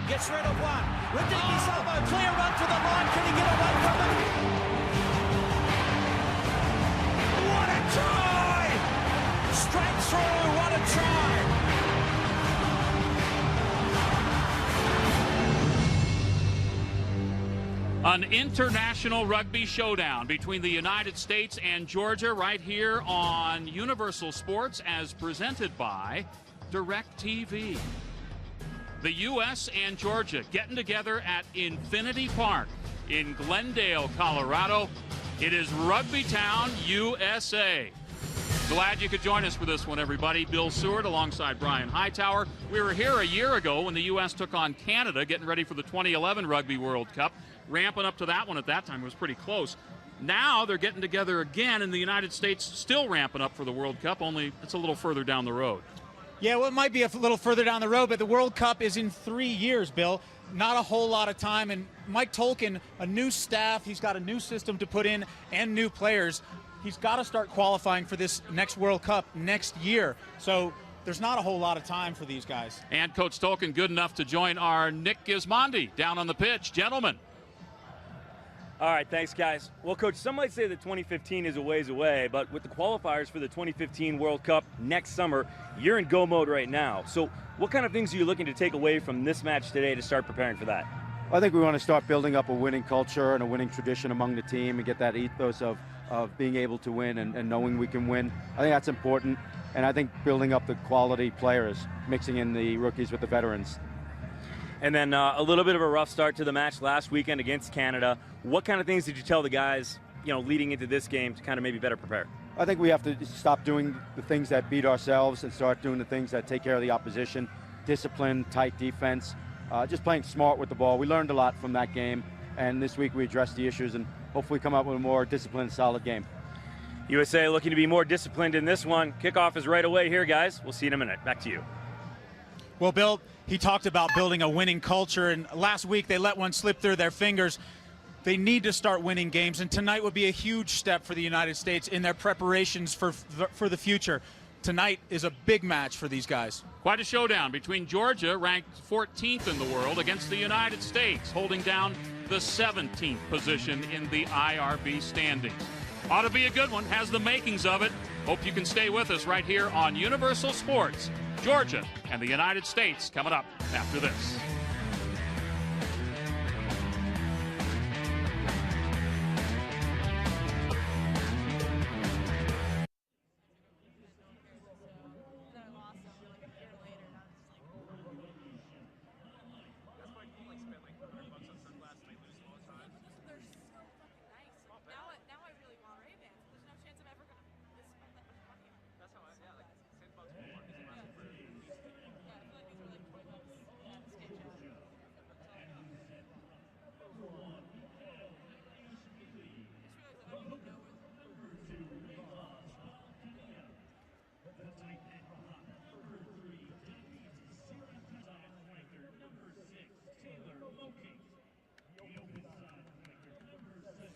Gets rid of one. Ridiculous elbow. Clear run to the line. Can he get away from it? What a try! Straight through. What a try! An international rugby showdown between the United States and Georgia right here on Universal Sports as presented by DirecTV. The U.S. and Georgia getting together at Infinity Park in Glendale, Colorado. It is Rugby Town, USA. Glad you could join us for this one, everybody. Bill Seward alongside Brian Hightower. We were here a year ago when the U.S. took on Canada, getting ready for the 2011 Rugby World Cup. Ramping up to that one at that time. It was pretty close. Now they're getting together again, and the United States still ramping up for the World Cup, only it's a little further down the road. Yeah, well, it might be a little further down the road, but the World Cup is in 3 years, Bill. Not a whole lot of time, and Mike Tolkin, a new staff, he's got a new system to put in and new players. He's got to start qualifying for this next World Cup next year. So there's not a whole lot of time for these guys. And Coach Tolkin good enough to join our Nick Gismondi down on the pitch. Gentlemen. All right, thanks, guys. Well, Coach, some might say that 2015 is a ways away, but with the qualifiers for the 2015 World Cup next summer, you're in go mode right now. So what kind of things are you looking to take away from this match today to start preparing for that? I think we want to start building up a winning culture and a winning tradition among the team and get that ethos of being able to win and knowing we can win. I think that's important, and I think building up the quality players, mixing in the rookies with the veterans. And then a little bit of a rough start to the match last weekend against Canada. What kind of things did you tell the guys, leading into this game to kind of maybe better prepare? I think we have to stop doing the things that beat ourselves and start doing the things that take care of the opposition. Discipline, tight defense, just playing smart with the ball. We learned a lot from that game, and this week we addressed the issues and hopefully come up with a more disciplined, solid game. USA looking to be more disciplined in this one. Kickoff is right away here, guys. We'll see you in a minute. Back to you. Well, Bill, he talked about building a winning culture, and last week they let one slip through their fingers. They need to start winning games, and tonight would be a huge step for the United States in their preparations for the future. Tonight is a big match for these guys. Quite a showdown between Georgia, ranked 14th in the world, against the United States, holding down the 17th position in the IRB standings. Ought to be a good one, has the makings of it. Hope you can stay with us right here on Universal Sports. Georgia and the United States coming up after this.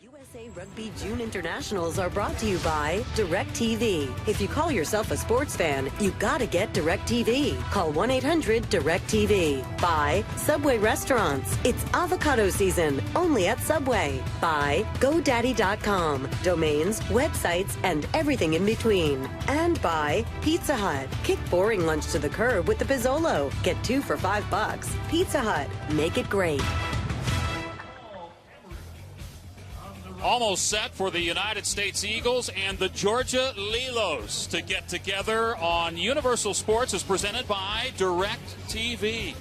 USA Rugby June Internationals are brought to you by DirecTV. If you call yourself a sports fan, you gotta get DirecTV. Call 1-800-DirecTV. By Subway Restaurants. It's avocado season, only at Subway. By GoDaddy.com. Domains, websites, and everything in between. And by Pizza Hut. Kick boring lunch to the curb with the Pizzolo. Get 2 for $5. Pizza Hut. Make it great. Almost set for the United States Eagles and the Georgia Lilos to get together on Universal Sports, as presented by DirecTV.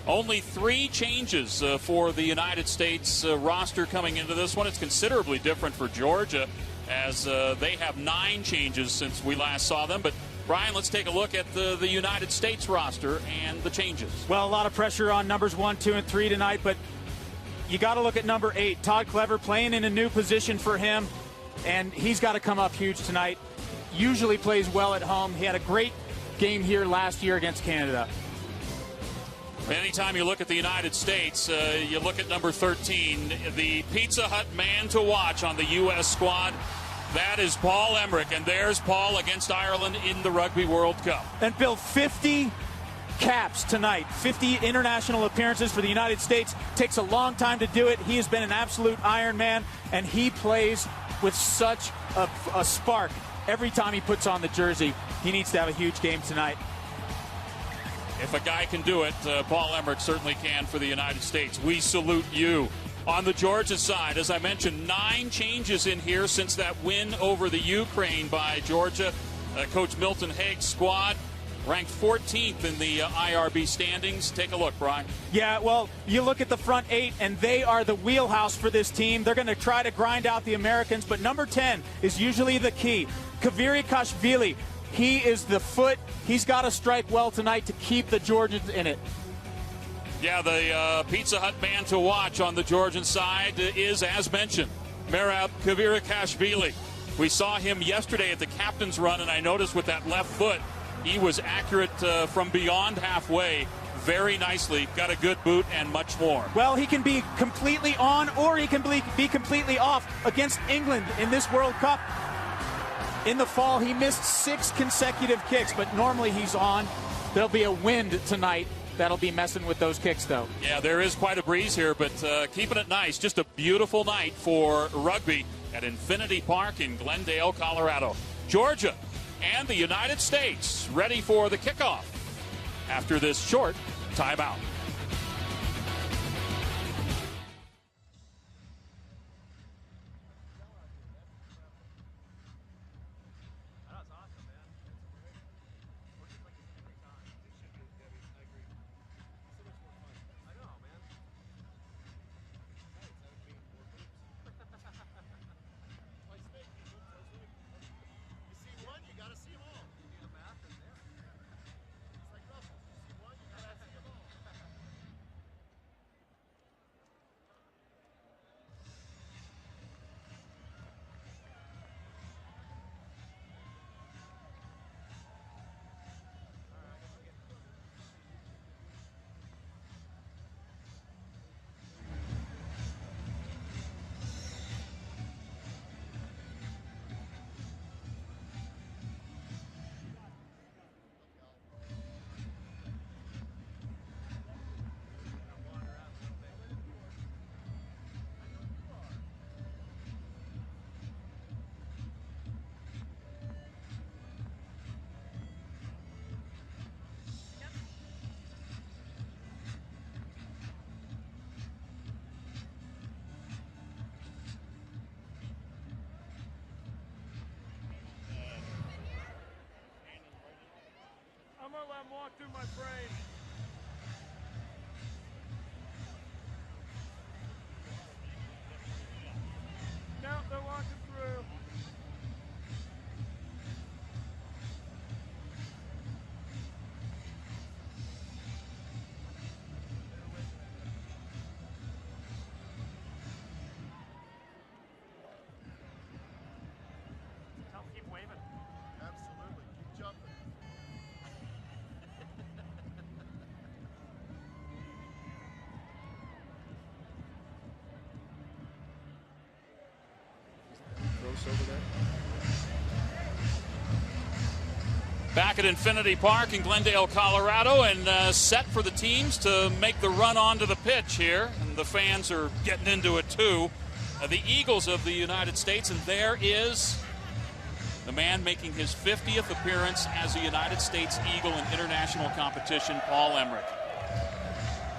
Only 3 changes for the United States roster coming into this one. It's considerably different for Georgia, as they have 9 changes since we last saw them. But Brian, let's take a look at the United States roster and the changes. Well, a lot of pressure on numbers 1, 2, and 3 tonight, but you got to look at number 8, Todd Clever, playing in a new position for him, and he's got to come up huge tonight. Usually plays well at home. He had a great game here last year against Canada. Anytime you look at the United States, you look at number 13, the Pizza Hut man to watch on the U.S. squad. That is Paul Emmerich, and there's Paul against Ireland in the Rugby World Cup. And Bill, 50 caps tonight. 50 international appearances for the United States. Takes a long time to do it. He has been an absolute Iron Man, and he plays with such a spark every time he puts on the jersey. He needs to have a huge game tonight. If a guy can do it, Paul Emmerich certainly can for the United States. We salute you. On the Georgia side, as I mentioned, 9 changes in here since that win over the Ukraine by Georgia. Coach Milton Haig's squad ranked 14th in the IRB standings. Take a look, Brian. Yeah, well, you look at the front 8, and they are the wheelhouse for this team. They're going to try to grind out the Americans, but number 10 is usually the key. Kvirikashvili, he is the foot. He's got to strike well tonight to keep the Georgians in it. Yeah, the Pizza Hut man to watch on the Georgian side is, as mentioned, Merab Kvirikashvili. We saw him yesterday at the captain's run, and I noticed with that left foot, he was accurate from beyond halfway very nicely. Got a good boot and much more. Well, he can be completely on or he can be completely off. Against England in this World Cup in the fall, he missed 6 consecutive kicks, but normally he's on. There'll be a wind tonight that'll be messing with those kicks, though. Yeah, there is quite a breeze here, but keeping it nice. Just a beautiful night for rugby at Infinity Park in Glendale, Colorado. Georgia and the United States ready for the kickoff after this short timeout. I'm gonna let him walk through my frame. No, they're walking through. Tell them keep waving. Absolutely. Keep jumping. Over there. Back at Infinity Park in Glendale, Colorado, and set for the teams to make the run onto the pitch here. And the fans are getting into it too. The Eagles of the United States, and there is the man making his 50th appearance as a United States Eagle in international competition, Paul Emmerich.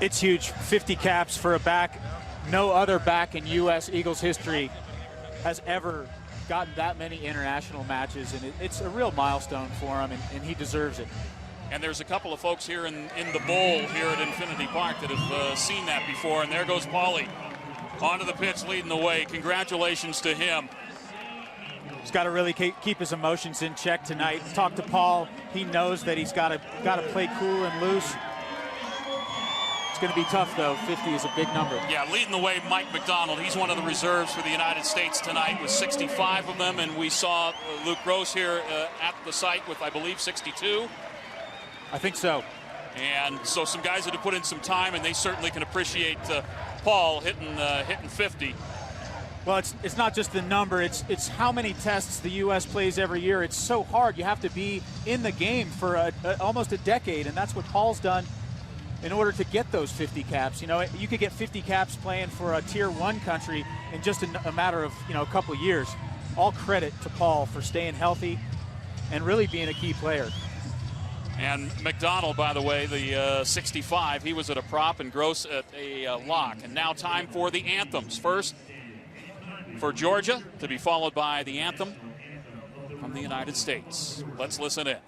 It's huge. 50 caps for a back. No other back in U.S. Eagles history has ever gotten that many international matches, and it's a real milestone for him, and he deserves it. And there's a couple of folks here in the bowl here at Infinity Park that have seen that before, and there goes Paulie onto the pitch leading the way. Congratulations to him. He's got to really keep his emotions in check tonight. Talk to Paul. He knows that he's got to play cool and loose. It's going to be tough, though. 50 is a big number. Yeah, leading the way, Mike McDonald. He's one of the reserves for the United States tonight with 65 of them, and we saw Luke Gross here at the site with, I believe, 62. I think so. And so some guys that have put in some time, and they certainly can appreciate Paul hitting 50. Well, it's not just the number. It's how many tests the U.S. plays every year. It's so hard. You have to be in the game for almost a decade, and that's what Paul's done in order to get those 50 caps. You know, you could get 50 caps playing for a Tier 1 country in just a matter of, a couple of years. All credit to Paul for staying healthy and really being a key player. And McDonald, by the way, the 65, he was at a prop and Gross at a lock. And now time for the anthems. First, for Georgia, to be followed by the anthem from the United States. Let's listen in.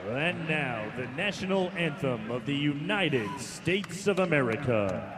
And now, the national anthem of the United States of America.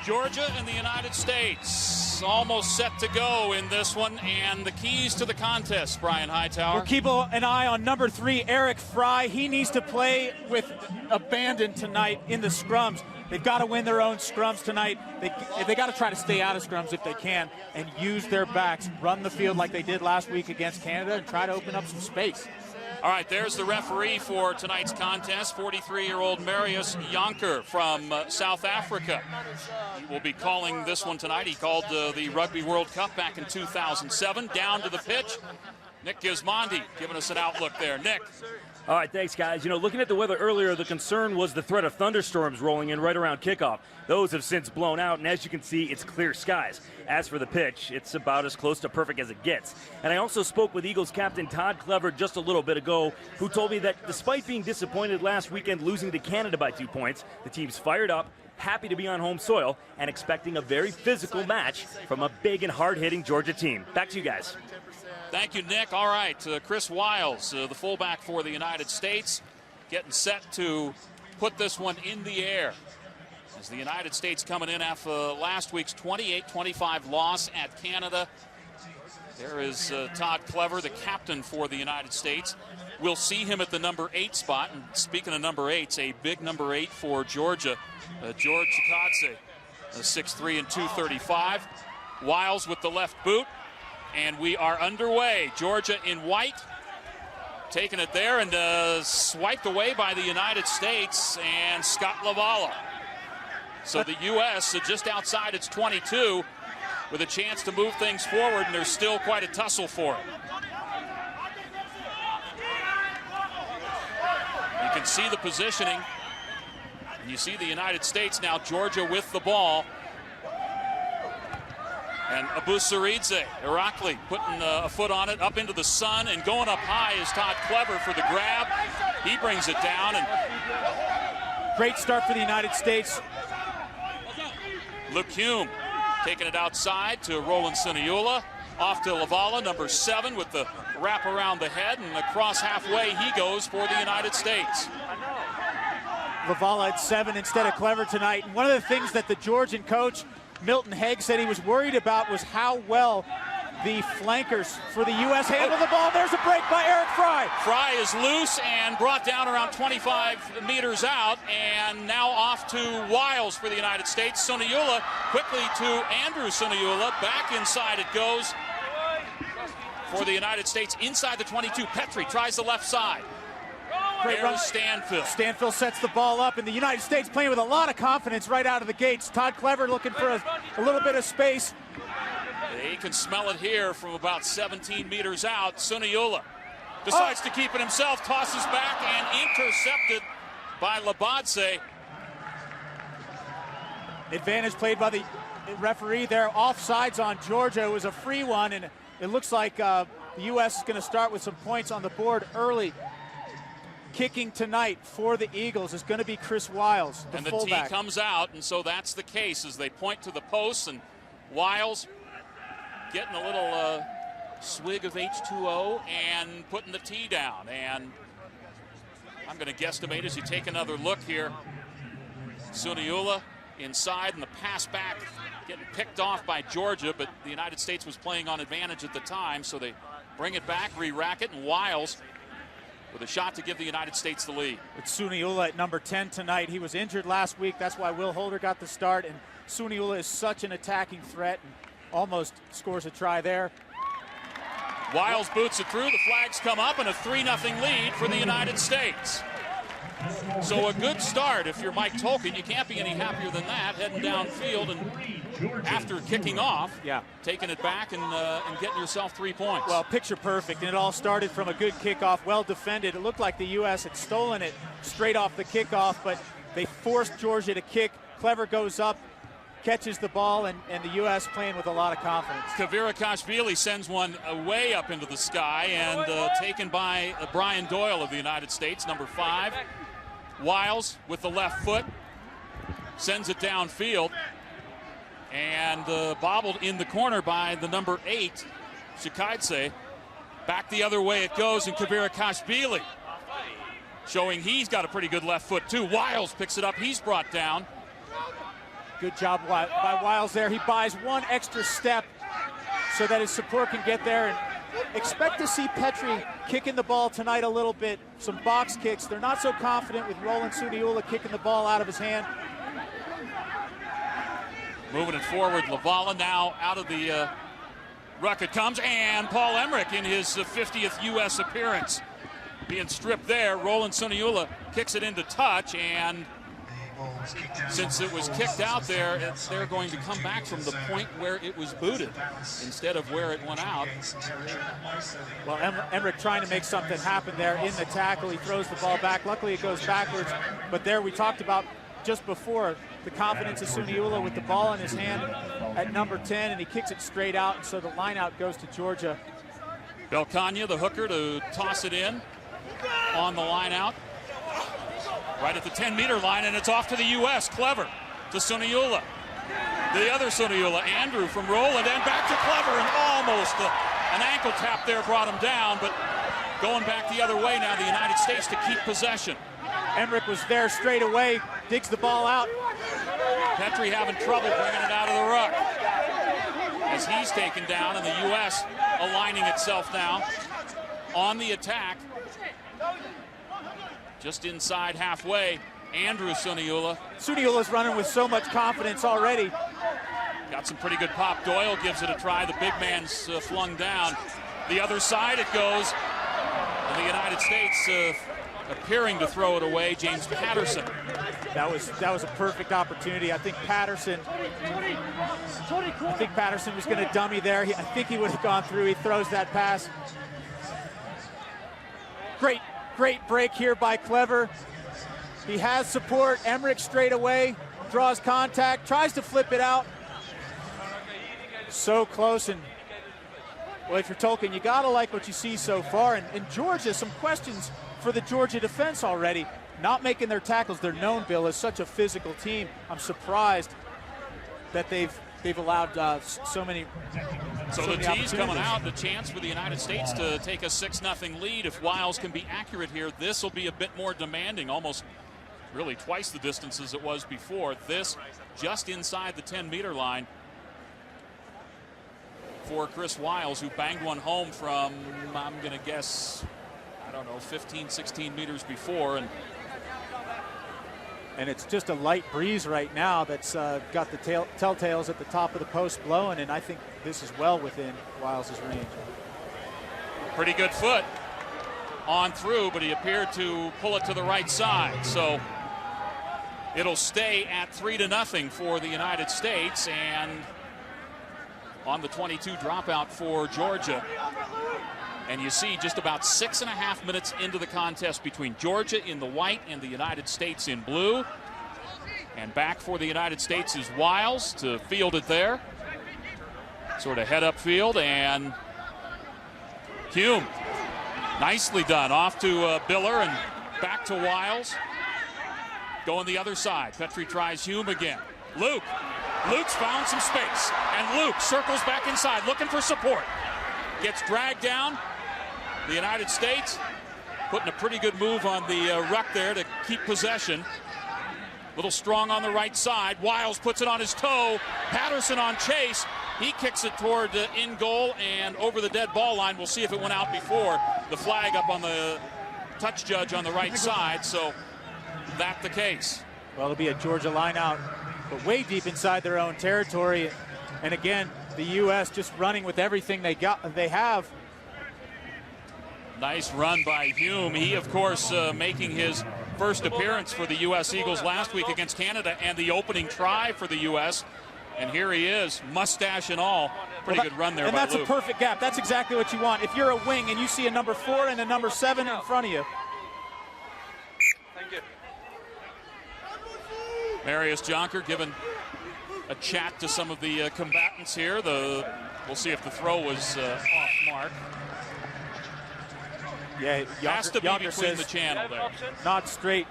Georgia and the United States almost set to go in this one, and the keys to the contest, Brian Hightower. We'll keep an eye on number 3, Eric Fry. He needs to play with abandon tonight in the scrums. They've got to win their own scrums tonight. They got to try to stay out of scrums if they can and use their backs, run the field like they did last week against Canada, and try to open up some space. All right, there's the referee for tonight's contest, 43-year-old Marius Jonker from South Africa. He will be calling this one tonight. He called the Rugby World Cup back in 2007. Down to the pitch, Nick Gismondi giving us an outlook there. Nick. All right, thanks, guys. You know, looking at the weather earlier, the concern was the threat of thunderstorms rolling in right around kickoff. Those have since blown out, and as you can see, it's clear skies. As for the pitch, it's about as close to perfect as it gets. And I also spoke with Eagles captain Todd Clever just a little bit ago, who told me that despite being disappointed last weekend losing to Canada by 2 points, the team's fired up, happy to be on home soil, and expecting a very physical match from a big and hard-hitting Georgia team. Back to you guys. Thank you, Nick. All right, Chris Wiles, the fullback for the United States, getting set to put this one in the air. As the United States coming in after last week's 28-25 loss at Canada. There is Todd Clever, the captain for the United States. We'll see him at the number 8 spot. And speaking of number 8s, a big number 8 for Georgia, George Chikadze, 6'3" and 235. Wiles with the left boot, and we are underway. Georgia in white, taking it there and swiped away by the United States and Scott Lavala. So the U.S. just outside its 22 with a chance to move things forward, and there's still quite a tussle for it. You can see the positioning. You see the United States now, Georgia with the ball. And Abusaridze, Irakli putting a foot on it, up into the sun, and going up high is Todd Clever for the grab. He brings it down. And great start for the United States. Lecumbe taking it outside to Roland Suniula. Off to Lavala, number 7, with the wrap around the head, and across halfway he goes for the United States. Lavala at 7 instead of Clever tonight. And one of the things that the Georgian coach, Milton Haig, said he was worried about was how well the flankers for the U.S. handle the ball. There's a break by Eric Fry. Fry is loose and brought down around 25 meters out, and now off to Wiles for the United States. Suniula quickly to Andrew Suniula. Back inside it goes for the United States. Inside the 22, Petrie tries the left side. Great run. There's Stanfield. Stanfield sets the ball up, and the United States playing with a lot of confidence right out of the gates. Todd Clever looking for a little bit of space. He can smell it here from about 17 meters out. Suniula decides to keep it himself, tosses back, and intercepted by Labadze. Advantage played by the referee there. Offsides on Georgia. It was a free one, and it looks like the U.S. is going to start with some points on the board early. Kicking tonight for the Eagles is going to be Chris Wiles, the fullback. And the tee comes out, and so that's the case as they point to the posts, and Wiles getting a little swig of H2O and putting the tee down. And I'm going to guesstimate as you take another look here. Suniula inside, and the pass back getting picked off by Georgia, but the United States was playing on advantage at the time, so they bring it back, re-rack it, and Wiles with a shot to give the United States the lead. It's Suniula at number 10 tonight. He was injured last week. That's why Will Holder got the start, and Suniula is such an attacking threat and almost scores a try there. Wiles boots it through. The flags come up, and a 3-0 lead for the United States. So a good start if you're Mike Tolkin. You can't be any happier than that, heading downfield and after kicking off, taking it back and getting yourself 3 points. Well, picture perfect, and it all started from a good kickoff, well defended. It looked like the U.S. had stolen it straight off the kickoff, but they forced Georgia to kick. Clever goes up, catches the ball, and the U.S. playing with a lot of confidence. Kvirakashvili sends one way up into the sky and taken by Brian Doyle of the United States, number 5. Wiles with the left foot sends it downfield and bobbled in the corner by the number 8, Chikadze. Back the other way it goes, and Kvirakashvili showing he's got a pretty good left foot too. Wiles picks it up, he's brought down. Good job by Wiles there. He buys one extra step so that his support can get there. And expect to see Petrie kicking the ball tonight a little bit. Some box kicks. They're not so confident with Roland Suniula kicking the ball out of his hand. Moving it forward, Lavala now out of the ruck it comes, and Paul Emmerich in his 50th U.S. appearance being stripped there. Roland Suniula kicks it into touch, and since it was kicked out there, they're going to come back from the point where it was booted instead of where it went out. Well, Emmerich trying to make something happen there in the tackle. He throws the ball back. Luckily, it goes backwards. But there we talked about just before the confidence of Suniula with the ball in his hand at number 10, and he kicks it straight out, and so the line out goes to Georgia. Belkania, the hooker, to toss it in on the line out. Right at the 10-meter line, and it's off to the U.S. Clever to Suniula. The other Suniula, Andrew from Roland, and back to Clever, and almost an ankle tap there brought him down, but going back the other way now, the United States to keep possession. Emmerich was there straight away, digs the ball out. Petrie having trouble bringing it out of the ruck as he's taken down, and the U.S. aligning itself now on the attack. Just inside halfway, Andrew Suniula. Suniula's running with so much confidence already. Got some pretty good pop. Doyle gives it a try. The big man's flung down. The other side it goes. And the United States appearing to throw it away, James Patterson. That was a perfect opportunity. I think Patterson was going to dummy there. I think he would have gone through. He throws that pass. Great break here by Clever. He has support. Emmerich straight away, draws contact, tries to flip it out. So close. And well, if you're Tolkien, you got to like what you see so far. And Georgia, some questions for the Georgia defense already. Not making their tackles. They're known, Bill, as such a physical team. I'm surprised that they've allowed so many. So the T's coming out, the chance for the United States to take a 6-0 lead. If Wiles can be accurate here, this will be a bit more demanding, almost really twice the distance as it was before. This just inside the 10-meter line for Chris Wiles, who banged one home from, I'm going to guess, I don't know, 15, 16 meters before. And it's just a light breeze right now that's got the telltales at the top of the post blowing, and I think this is well within Wiles' range. Pretty good foot on through, but he appeared to pull it to the right side. So it'll stay at 3-0 for the United States, and on the 22 dropout for Georgia. And you see just about 6.5 minutes into the contest between Georgia in the white and the United States in blue. And back for the United States is Wiles to field it there. Sort of head up field, and Hume. Nicely done. Off to Biller and back to Wiles. Going the other side. Petrie tries Hume again. Luke's found some space. And Luke circles back inside looking for support. Gets dragged down. The United States putting a pretty good move on the ruck there to keep possession. Little strong on the right side. Wiles puts it on his toe. Patterson on chase. He kicks it toward in goal and over the dead ball line. We'll see if it went out before. The flag up on the touch judge on the right side. So that's the case. Well, it'll be a Georgia line out, but way deep inside their own territory. And again, the U.S. just running with everything they have. Nice run by Hume. He, of course, making his first appearance for the U.S. Eagles last week against Canada and the opening try for the U.S. And here he is, mustache and all. Pretty good run there by Luke. And that's a perfect gap. That's exactly what you want. If you're a wing and you see a number 4 and a number 7 in front of you. Thank you. Marius Jonker giving a chat to some of the combatants here. We'll see if the throw was off mark. Yeah, has to be between the channel there. Not straight.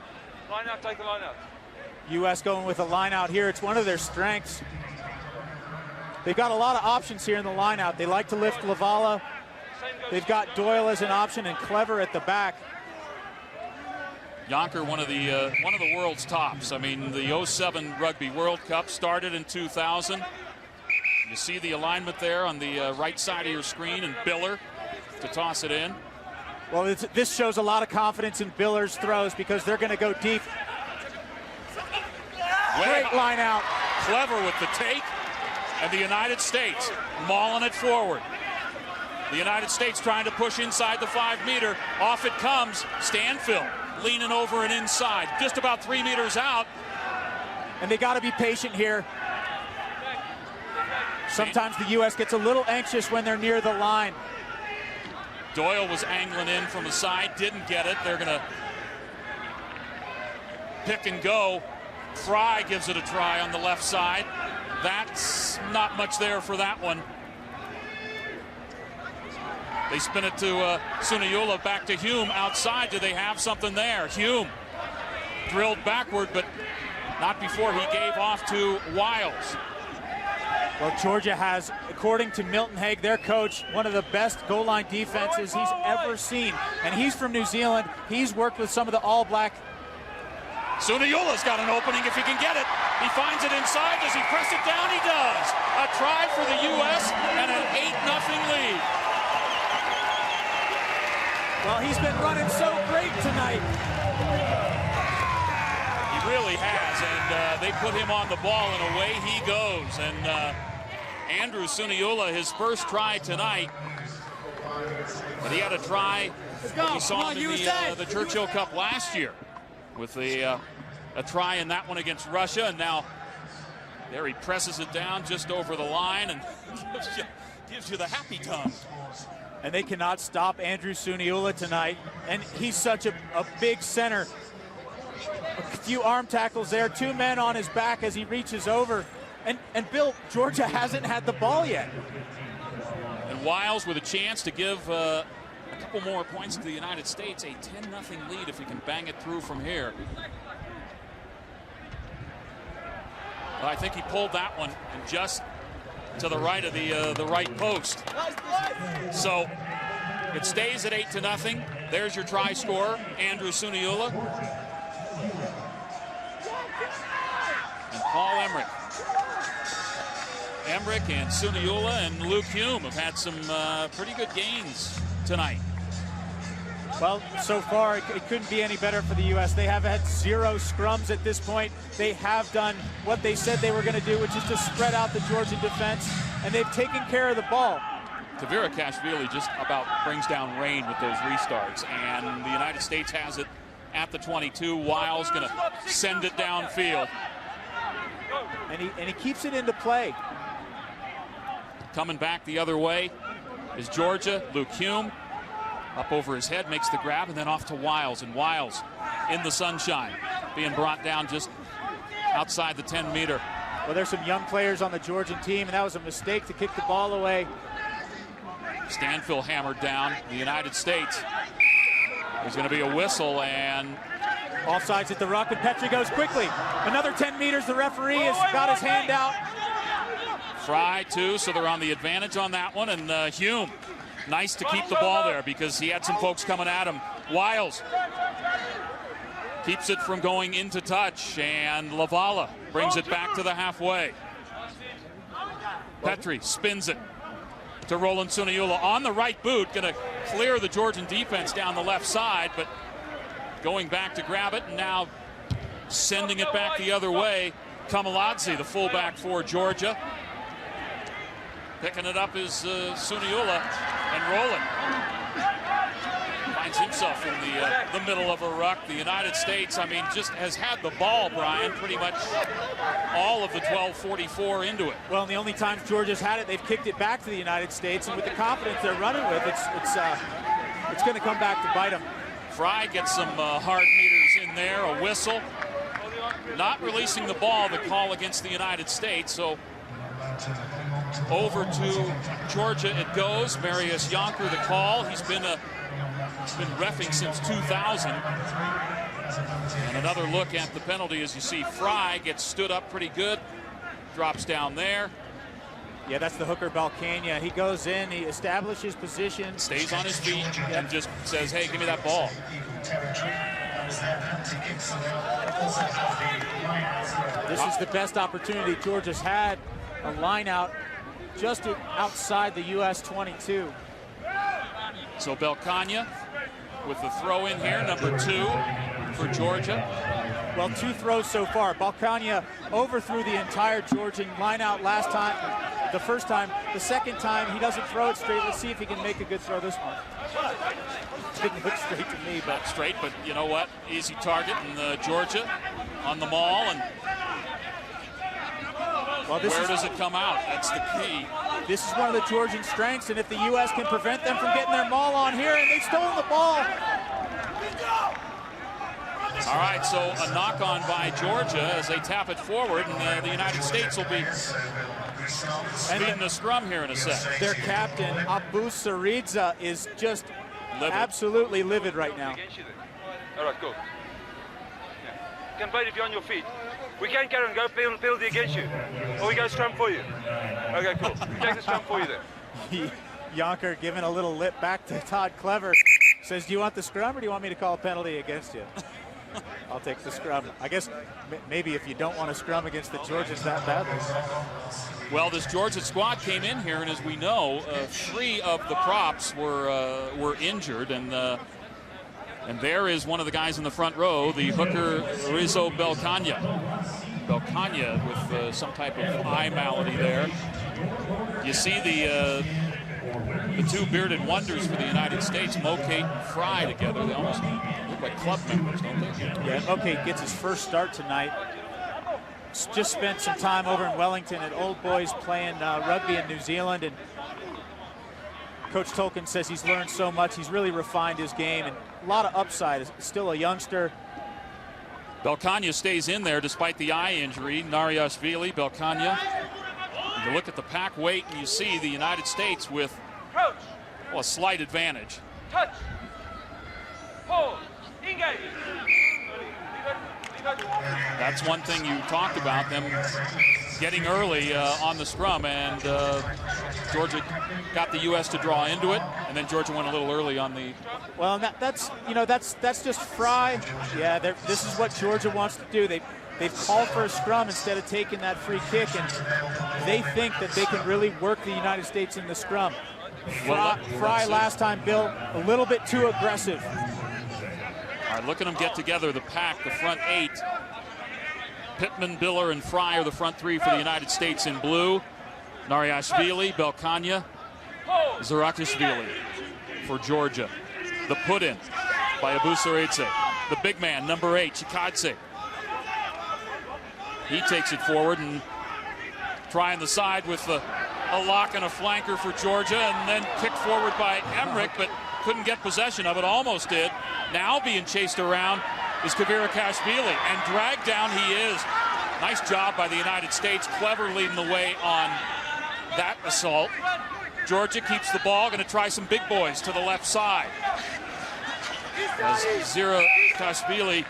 Line out, take the line out. U.S. going with a line out here. It's one of their strengths. They've got a lot of options here in the line out. They like to lift Lavala. They've got Doyle as an option and Clever at the back. Jonker, one of the world's tops. I mean, the 07 Rugby World Cup started in 2000. You see the alignment there on the right side of your screen, and Biller to toss it in. Well, this shows a lot of confidence in Biller's throws because they're going to go deep. Great line out. Clever with the take, and the United States mauling it forward. The United States trying to push inside the 5-meter. Off it comes. Stanfield leaning over and inside, just about 3 meters out. And they got to be patient here. Sometimes the U.S. gets a little anxious when they're near the line. Doyle was angling in from the side, didn't get it. They're going to pick and go. Fry gives it a try on the left side. That's not much there for that one. They spin it to Suniula, back to Hume outside. Do they have something there? Hume drilled backward, but not before he gave off to Wiles. Well, Georgia has, according to Milton Haig, their coach, one of the best goal line defenses he's ever seen. And he's from New Zealand. He's worked with some of the All Black. Suniula's got an opening if he can get it. He finds it inside. Does he press it down? He does. A try for the U.S. and an 8-0 lead. Well, he's been running so great tonight. He really has, and they put him on the ball, and away he goes. And Andrew Suniula, his first try tonight, but he had a try we saw him in the Churchill Cup last year with a try in that one against Russia, and now there he presses it down just over the line and gives you the happy tongue. And they cannot stop Andrew Suniula tonight, and he's such a big center. A few arm tackles there, 2 men on his back as he reaches over. And Bill, Georgia hasn't had the ball yet. And Wiles with a chance to give a couple more points to the United States, a 10-0 lead if he can bang it through from here. Well, I think he pulled that one and just to the right of the right post. So it stays at 8-0. There's your try scorer, Andrew Suniula. And Paul Emmerich. Emmerich and Suniula and Luke Hume have had some pretty good gains tonight. Well, so far, it couldn't be any better for the U.S. They have had 0 scrums at this point. They have done what they said they were going to do, which is to spread out the Georgian defense, and they've taken care of the ball. Tverakashvili just about brings down rain with those restarts, and the United States has it at the 22. Wiles going to send it downfield. And he keeps it into play. Coming back the other way is Georgia. Luke Hume up over his head, makes the grab, and then off to Wiles. And Wiles in the sunshine, being brought down just outside the 10-meter. Well, there's some young players on the Georgian team, and that was a mistake to kick the ball away. Stanfill hammered down the United States. There's going to be a whistle, and offsides at the ruck, and Petrie goes quickly. Another 10 meters. The referee has got his hand out. Fry, too, so they're on the advantage on that one. And Hume, nice to keep the ball there because he had some folks coming at him. Wiles keeps it from going into touch, and Lavala brings it back to the halfway. Petrie spins it to Roland Suniula on the right boot, going to clear the Georgian defense down the left side, but going back to grab it, and now sending it back the other way. Kamaladze, the fullback for Georgia. Picking it up is Suniula, and Roland finds himself in the middle of a ruck. The United States, I mean, just has had the ball, Brian, pretty much all of the 12:44 into it. Well, and the only times Georgia's had it, they've kicked it back to the United States, and with the confidence they're running with, it's going to come back to bite them. Fry gets some hard meters in there, a whistle. Not releasing the ball, the call against the United States, so over to Georgia it goes. Marius Jonker, the call. He's been reffing since 2000. And another look at the penalty as you see Fry gets stood up pretty good. Drops down there. Yeah, that's the hooker Balcania. He goes in, he establishes position. Stays on his feet and just says, hey, give me that ball. This is the best opportunity Georgia's had. A line out just outside the U.S. 22. So Belkania with the throw in here, number 2 for Georgia. Well, 2 throws so far. Balkania overthrew the entire Georgian line out last time, the first time. The second time, he doesn't throw it straight. Let's see if he can make a good throw this one. Didn't look straight to me, but not straight, but you know what? Easy target, and Georgia on the maul, and well, where does it come out? That's the key. This is one of the Georgian strengths, and if the U.S. can prevent them from getting their maul on here, and they've stolen the ball. All right, so a knock-on by Georgia as they tap it forward, and the United States will be speeding the scrum here in a sec. Their captain, Abu Saridza, is just absolutely livid right now. All right, go. You can fight if you're on your feet. We can carry on, go penalty against you. Or we go scrum for you. Okay, cool. We take the scrum for you then. Jonker giving a little lip back to Todd Clever. Says, do you want the scrum or do you want me to call a penalty against you? I'll take the scrum. I guess maybe if you don't want to scrum against the Georgians that badly. Well, this Georgia squad came in here, and as we know, 3 of the props were injured, and there is one of the guys in the front row, the hooker Rizzo Belkania. Belkania with some type of eye malady there. You see the 2 bearded wonders for the United States, Mokate and Fry, together. They almost look like club members, don't they? Yeah, Mokate gets his first start tonight. Just spent some time over in Wellington at Old Boys playing rugby in New Zealand, and Coach Tolkin says he's learned so much. He's really refined his game, and a lot of upside. Still a youngster. Belkania stays in there despite the eye injury. Nariashvili, Belkania. You look at the pack weight, and you see the United States with a slight advantage. Touch. Hold. Engage. That's one thing you talked about, them getting early on the scrum, and Georgia got the U.S. to draw into it, and then Georgia went a little early on the. Well, that's just Fry. Yeah, this is what Georgia wants to do. They've called for a scrum instead of taking that free kick, and they think that they can really work the United States in the scrum. Fry last time, Bill, a little bit too aggressive. All right, look at them get together, the pack, the front 8. Pittman, Biller, and Fry are the front 3 for the United States in blue. Nariashvili, Belkania, Zarakishvili for Georgia. The put-in by Abusaridze. The big man, number 8, Chikadze. He takes it forward and trying the side with a lock and a flanker for Georgia, and then kicked forward by Emmerich, but couldn't get possession of it, almost did. Now being chased around is Kvirakashvili, and dragged down he is. Nice job by the United States, clever leading the way on that assault. Georgia keeps the ball, going to try some big boys to the left side. As Zirakashvili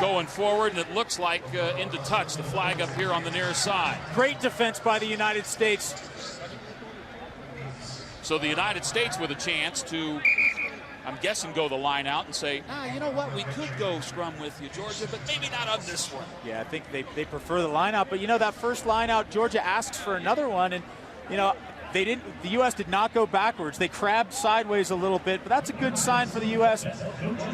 going forward, and it looks like into touch, the flag up here on the near side. Great defense by the United States. So the United States with a chance to, I'm guessing, go the line out and say, you know what, we could go scrum with you, Georgia, but maybe not on this one. Yeah, I think they prefer the line out, but that first line out, Georgia asks for another one, and the U.S. did not go backwards. They crabbed sideways a little bit, but that's a good sign for the U.S.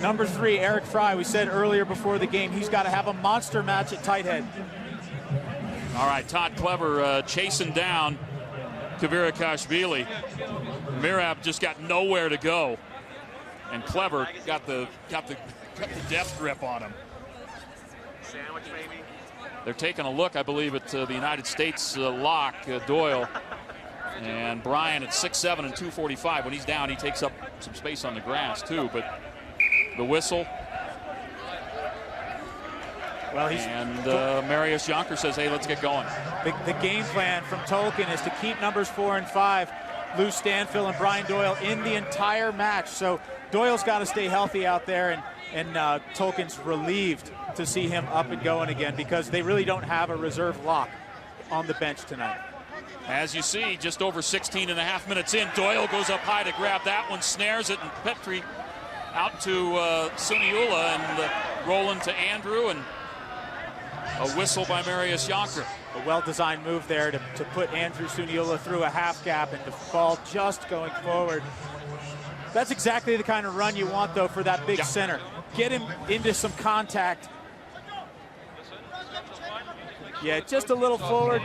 Number 3, Eric Fry, we said earlier before the game, he's got to have a monster match at tight head. All right, Todd Clever chasing down Kvirakashvili. Mirab just got nowhere to go, and Clever got the death grip on him. Sandwich, maybe. They're taking a look, I believe, at the United States lock, Doyle. And Bryan at 6'7" and 245. When he's down, he takes up some space on the grass, too. But the whistle. Well, Marius Jonker says, hey, let's get going. The game plan from Tolkin is to keep numbers 4 and 5, Lou Stanfill and Brian Doyle, in the entire match. So Doyle's got to stay healthy out there, and Tolkin's relieved to see him up and going again, because they really don't have a reserve lock on the bench tonight. As you see, just over 16 and a half minutes in, Doyle goes up high to grab that one, snares it, and Petrie out to Suniula, and rolling to Andrew, and a whistle by Marius Jonker. A well-designed move there to put Andrew Suniula through a half gap and the ball just going forward. That's exactly the kind of run you want, though, for that big center. Get him into some contact. Yeah, just a little forward.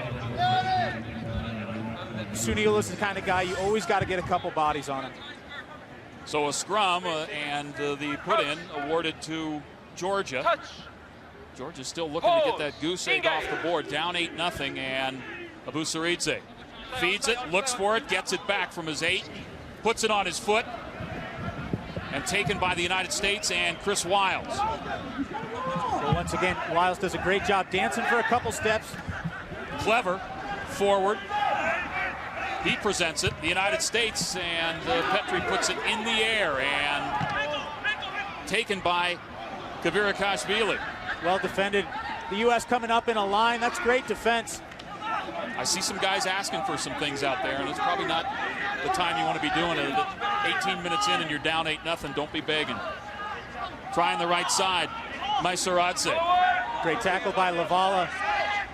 Suniula's the kind of guy you always got to get a couple bodies on him. So a scrum and the put-in awarded to Georgia. Touch. Georgia's still looking to get that goose egg off the board, down 8-0, and Abusaridze feeds it, looks for it, gets it back from his 8, puts it on his foot, and taken by the United States and Chris Wiles. So once again, Wiles does a great job dancing for a couple steps. Clever forward. He presents it, the United States, and Petrie puts it in the air and taken by Kvirakashvili. Well defended. The U.S. coming up in a line. That's great defense. I see some guys asking for some things out there, and it's probably not the time you want to be doing it. 18 minutes in and you're down 8-0. Don't be begging. Trying the right side. Maisaradze. Great tackle by Lavala.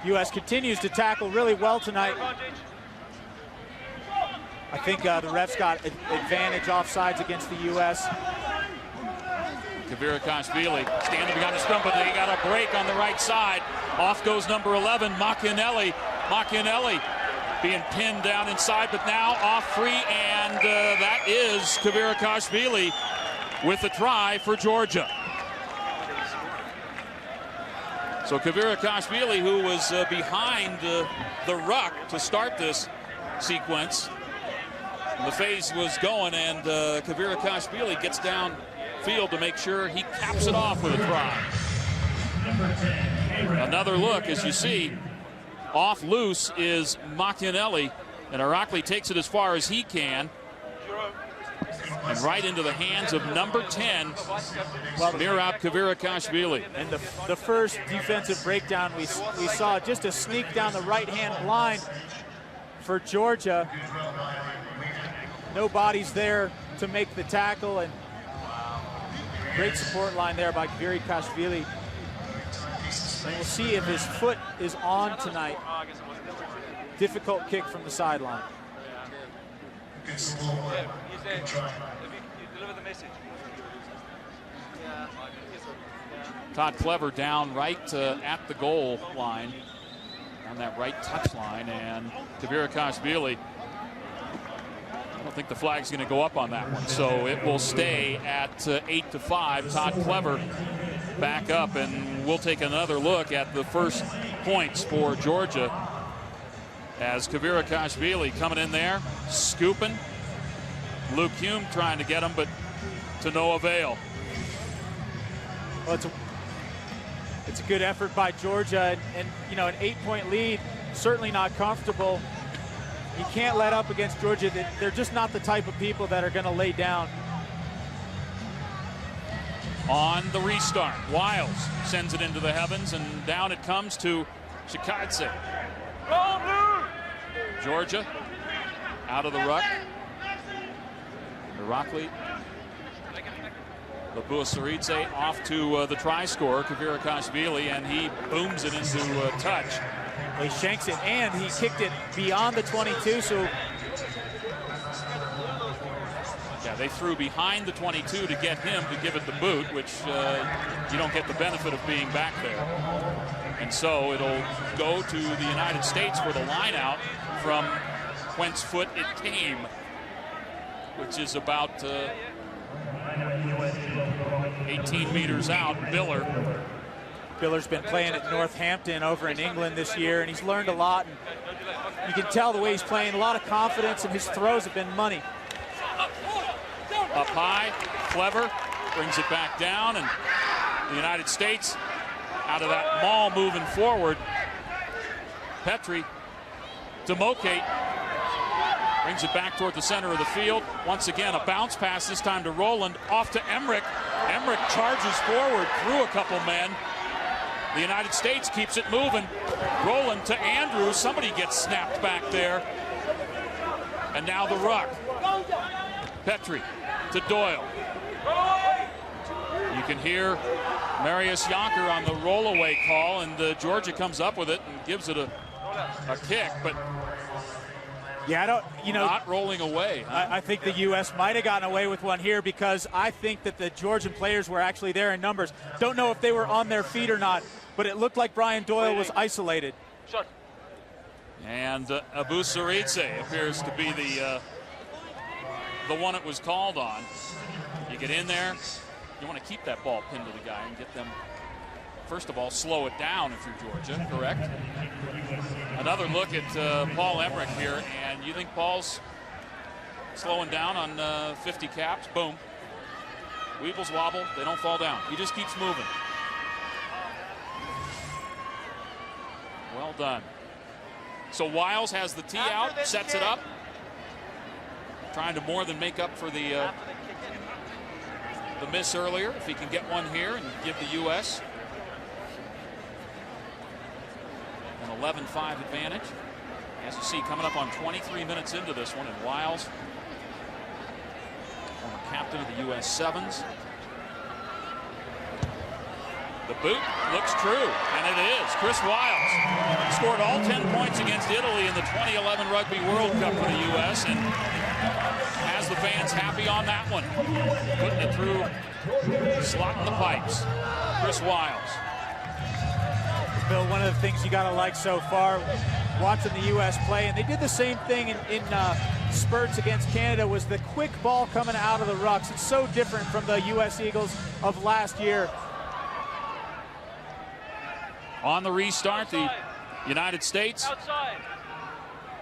U.S. continues to tackle really well tonight. I think the refs got advantage offsides against the U.S. Kvirikashvili standing behind the stump, but they got a break on the right side. Off goes number 11, Machianelli. Machianelli being pinned down inside, but now off free, and that is Kvirikashvili with the try for Georgia. So Kvirikashvili, who was behind the ruck to start this sequence, the phase was going, and Kvirikashvili gets downfield to make sure he caps it off with a try. Another look, as you see, off loose is Machianelli, and Irakli takes it as far as he can, and right into the hands of number 10, Merab Kvirikashvili. And the first defensive breakdown, we saw just a sneak down the right-hand blind for Georgia. No bodies there to make the tackle, and great support line there by Kvirikashvili. And we'll see if his foot is on tonight. Difficult kick from the sideline. Todd Clever down right at the goal line, on that right touch line, and Kvirikashvili, I don't think the flag's going to go up on that one, so it will stay at 8-5. Todd Clever back up, and we'll take another look at the first points for Georgia as Kvirikashvili coming in there, scooping. Luke Hume trying to get him, but to no avail. Well, it's a good effort by Georgia, and you know, an 8-point lead, certainly not comfortable. You can't let up against Georgia. They're just not the type of people that are going to lay down. On the restart, Wiles sends it into the heavens, and down it comes to Shikadze. Georgia out of the ruck. Irakli, Labuasaridze off to the try scorer, Kvirikashvili, and he booms it into touch. He shanks it, and he kicked it beyond the 22, so... Yeah, they threw behind the 22 to get him to give it the boot, which you don't get the benefit of being back there. And so it'll go to the United States for the line out from whence foot it came, which is about 18 meters out. Biller's been playing at Northampton over in England this year, and he's learned a lot. And you can tell the way he's playing, a lot of confidence, and his throws have been money. Up high, Clever brings it back down, and the United States out of that maul moving forward. Petrie to Mokate, brings it back toward the center of the field. Once again, a bounce pass, this time to Roland, off to Emmerich. Emmerich charges forward through a couple men. The United States keeps it moving. Roland to Andrews. Somebody gets snapped back there. And now the ruck. Petrie to Doyle. You can hear Marius Jonker on the rollaway call, and Georgia comes up with it and gives it a kick, but yeah, not rolling away. Huh? I think the U.S. might have gotten away with one here, because I think that the Georgian players were actually there in numbers. Don't know if they were on their feet or not, but it looked like Brian Doyle was isolated. And Abusaridze appears to be the one it was called on. You get in there, you want to keep that ball pinned to the guy and get them, first of all, slow it down if you're Georgia, correct? Another look at Paul Emmerich here, and you think Paul's slowing down on 50 caps? Boom. Weebles wobble, they don't fall down. He just keeps moving. Well done. So Wiles has the tee out, sets it up, trying to more than make up for the miss earlier. If he can get one here and give the U.S. an 11-5 advantage. As you see, coming up on 23 minutes into this one, and Wiles, former captain of the U.S. Sevens. The boot looks true, and it is. Chris Wiles scored all 10 points against Italy in the 2011 Rugby World Cup for the U.S. and has the fans happy on that one. Putting it through, slotting the pipes. Chris Wiles. Bill, one of the things you got to like so far, watching the U.S. play, and they did the same thing in spurts against Canada, was the quick ball coming out of the rucks. It's so different from the U.S. Eagles of last year. On the restart, the United States. Outside.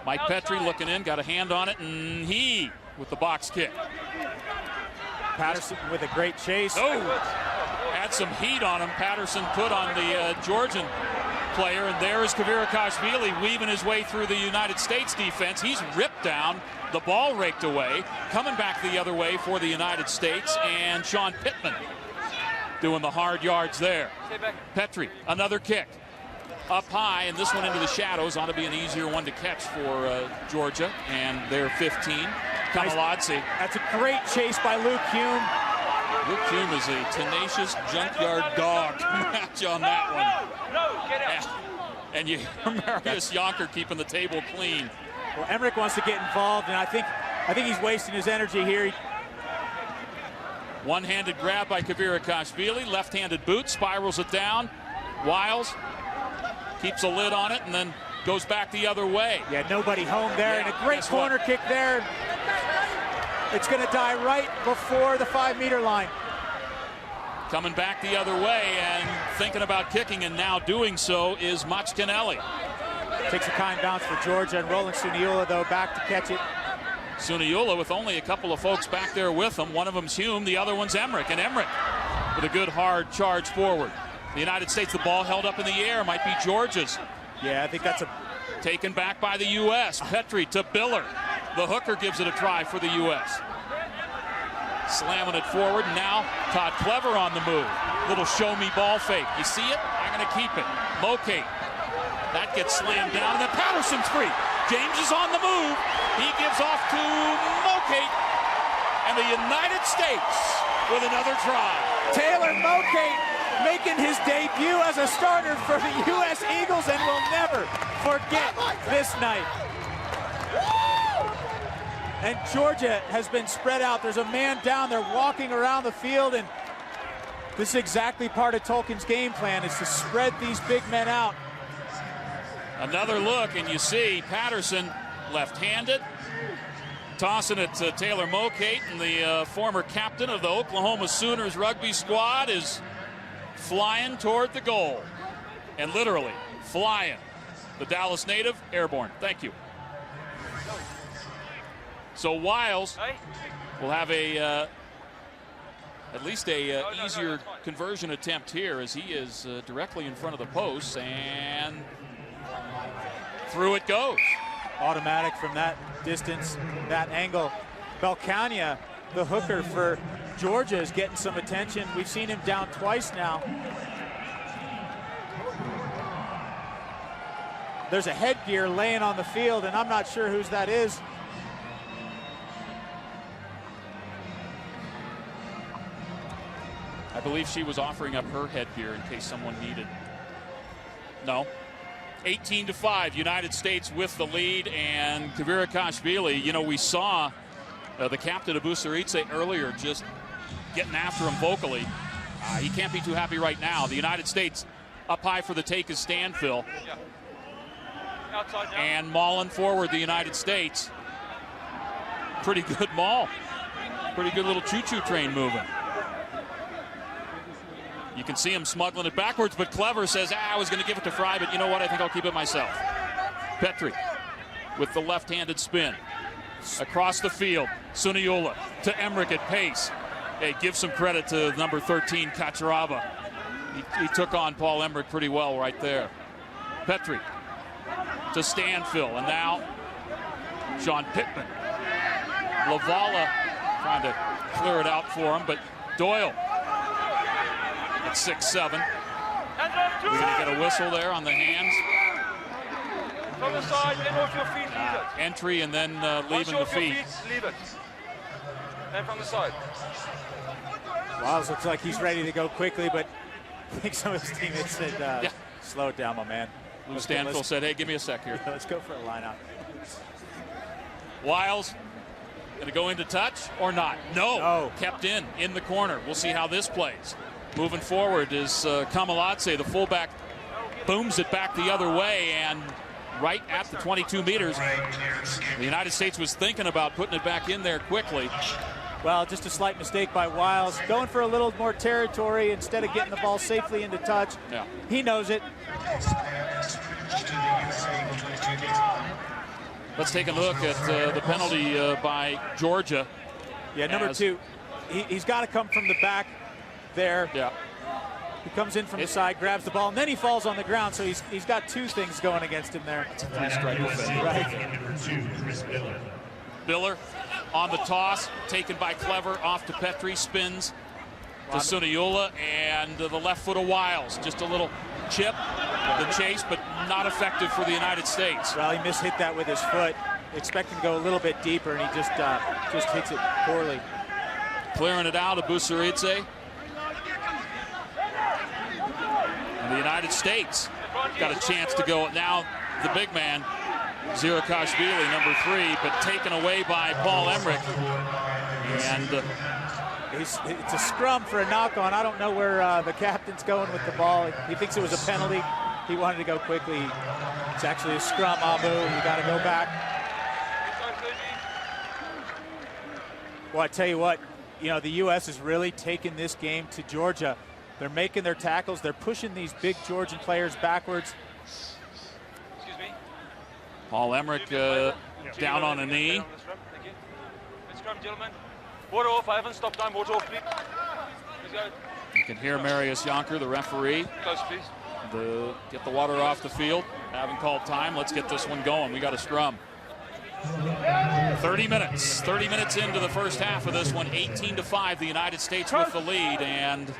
Mike Petrie looking in, got a hand on it, and he with the box kick. Patterson with a great chase. Oh, had some heat on him. Patterson put on the Georgian player, and there is Kvirikashvili weaving his way through the United States defense. He's ripped down, the ball raked away, coming back the other way for the United States, and Sean Pittman doing the hard yards there. Petrie, another kick. Up high, and this one into the shadows. Ought to be an easier one to catch for Georgia, and they're 15. Kamaladze. That's a great chase by Luke Hume. Luke Hume is a tenacious junkyard dog match on that one. No, get out. And you hear Marius Jonker keeping the table clean. Well, Emmerich wants to get involved, and I think he's wasting his energy here. One-handed grab by Kvirikashvili, left-handed boot, spirals it down. Wiles keeps a lid on it and then goes back the other way. Yeah, nobody home there, and a great corner kick there. It's going to die right before the 5-meter line. Coming back the other way and thinking about kicking, and now doing so is Machinelli. Takes a kind bounce for Georgia, and Roland Suniula, though, back to catch it. Suniula with only a couple of folks back there with him. One of them's Hume, the other one's Emmerich. And Emmerich with a good hard charge forward. The United States, the ball held up in the air, might be Georgia's. Yeah, I think that's taken back by the U.S. Petrie to Biller. The hooker gives it a try for the U.S. Slamming it forward, and now Todd Clever on the move. Little show-me ball fake. You see it? I'm going to keep it. Mokate. That gets slammed down, and then Patterson's free. James is on the move. He gives off to Mokate, and the United States with another try. Taylor Mokate making his debut as a starter for the U.S. Eagles, and will never forget this night. And Georgia has been spread out. There's a man down there walking around the field, and this is exactly part of Tolkien's game plan, is to spread these big men out. Another look, and you see Patterson left-handed, tossing it to Taylor Mokate, and the former captain of the Oklahoma Sooners rugby squad is flying toward the goal, and literally flying. The Dallas native, airborne. Thank you. So Wiles will have a at least a easier conversion attempt here, as he is directly in front of the post, and through it goes. Automatic from that distance, that angle. Belcania, the hooker for Georgia, is getting some attention. We've seen him down twice now. There's a headgear laying on the field, and I'm not sure whose that is. I believe she was offering up her headgear in case someone needed. No. 18-5, United States with the lead, and Kvirikashvili, you know, we saw the captain of Busaritse earlier just getting after him vocally. He can't be too happy right now. The United States up high for the take is Stanfill. Yeah. Outside now. And mauling forward the United States. Pretty good maul. Pretty good little choo-choo train moving. You can see him smuggling it backwards, but Clever says, I was going to give it to Fry, but you know what? I think I'll keep it myself. Petrie with the left-handed spin. Across the field, Suniula to Emmerich at pace. Hey, give some credit to number 13, Kacharaba. He took on Paul Emmerich pretty well right there. Petrie to Stanfill, and now Sean Pittman. Lavala trying to clear it out for him, but Doyle at 6'7". We're going to get a whistle there on the hands. From the side, and off your feet, leave it. Entry and then leaving the feet. Leave it. And from the side. Wiles looks like he's ready to go quickly, but I think some of his teammates said, slow it down, my man. Lou Stanfield said, hey, give me a sec here. Let's go for a line-out. Wiles going to go into touch or not? No. Kept in the corner. We'll see how this plays. Moving forward is Kamaladze, the fullback, booms it back the other way, and right at the 22 meters. The United States was thinking about putting it back in there quickly. Well, just a slight mistake by Wiles. Going for a little more territory instead of getting the ball safely into touch. Yeah. He knows it. Let's take a look at the penalty by Georgia. Yeah, number 2. He's got to come from the back there. Yeah. He comes in from the side, grabs the ball, and then he falls on the ground. So he's got 2 things going against him there. That's a 3-strike offense. Right. Biller on the toss, taken by Clever, off to Petrie, spins to Suniula, and the left foot of Wiles. Just a little chip, the chase, but not effective for the United States. Well, he mishit that with his foot, expecting to go a little bit deeper, and he just hits it poorly. Clearing it out of Busaridze. And the United States got a chance to go. Now the big man, Zirakashvili, number 3, but taken away by Paul Emmerich. And it's a scrum for a knock-on. I don't know where the captain's going with the ball. He thinks it was a penalty. He wanted to go quickly. It's actually a scrum, Abu. You got to go back. Well, I tell you what, the U.S. is really taking this game to Georgia. They're making their tackles. They're pushing these big Georgian players backwards. Excuse me. Paul Emmerich down on a knee. Let's scrum, gentlemen. Water off. I haven't stopped time. Water off, please. Let's go. You can hear Marius Jonker, the referee. Close, please. Get the water off the field. Haven't called time. Let's get this one going. We got a scrum. 30 minutes into the first half of this one. 18-5, the United States with the lead, and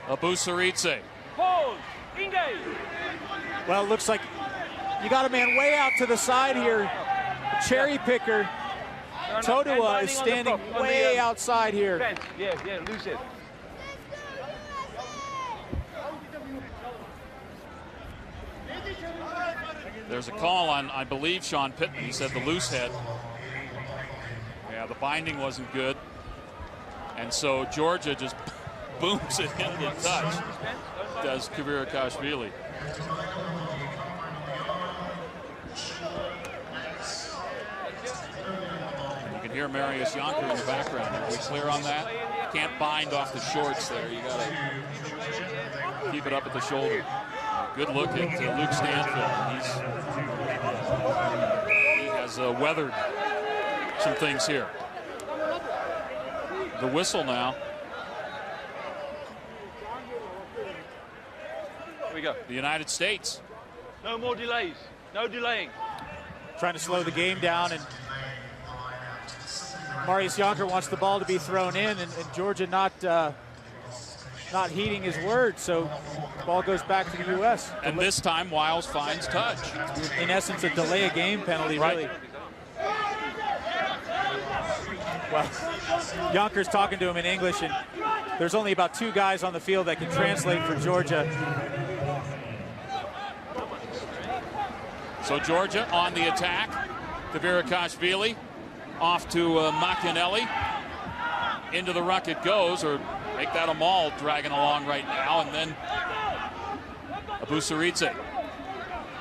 Busaridze. Pause. Engage. Well, it looks like you got a man way out to the side here. Cherry picker. Todua is standing way outside here. Yeah, loose it. There's a call on, I believe, Sean Pittman. He said the loose head. Yeah, the binding wasn't good. And so Georgia just booms it into touch, does Kvirikashvili. And you can hear Marius Jonker in the background. Are we clear on that? Can't bind off the shorts there. You got to keep it up at the shoulder. Good look at Luke Stanfield. He has weathered some things here. The whistle now. Here we go. The United States. No more delays. No delaying. Trying to slow the game down, and Marius Jonker wants the ball to be thrown in, and Georgia not heeding his word, so the ball goes back to the U.S. And this time, Wiles finds touch. In essence, a delay a game penalty, really. Well, Jonker's talking to him in English, and there's only about 2 guys on the field that can translate for Georgia. So Georgia on the attack. Kvirikashvili off to Machianelli. Into the ruck it goes, or make that a maul dragging along right now, and then Busaridze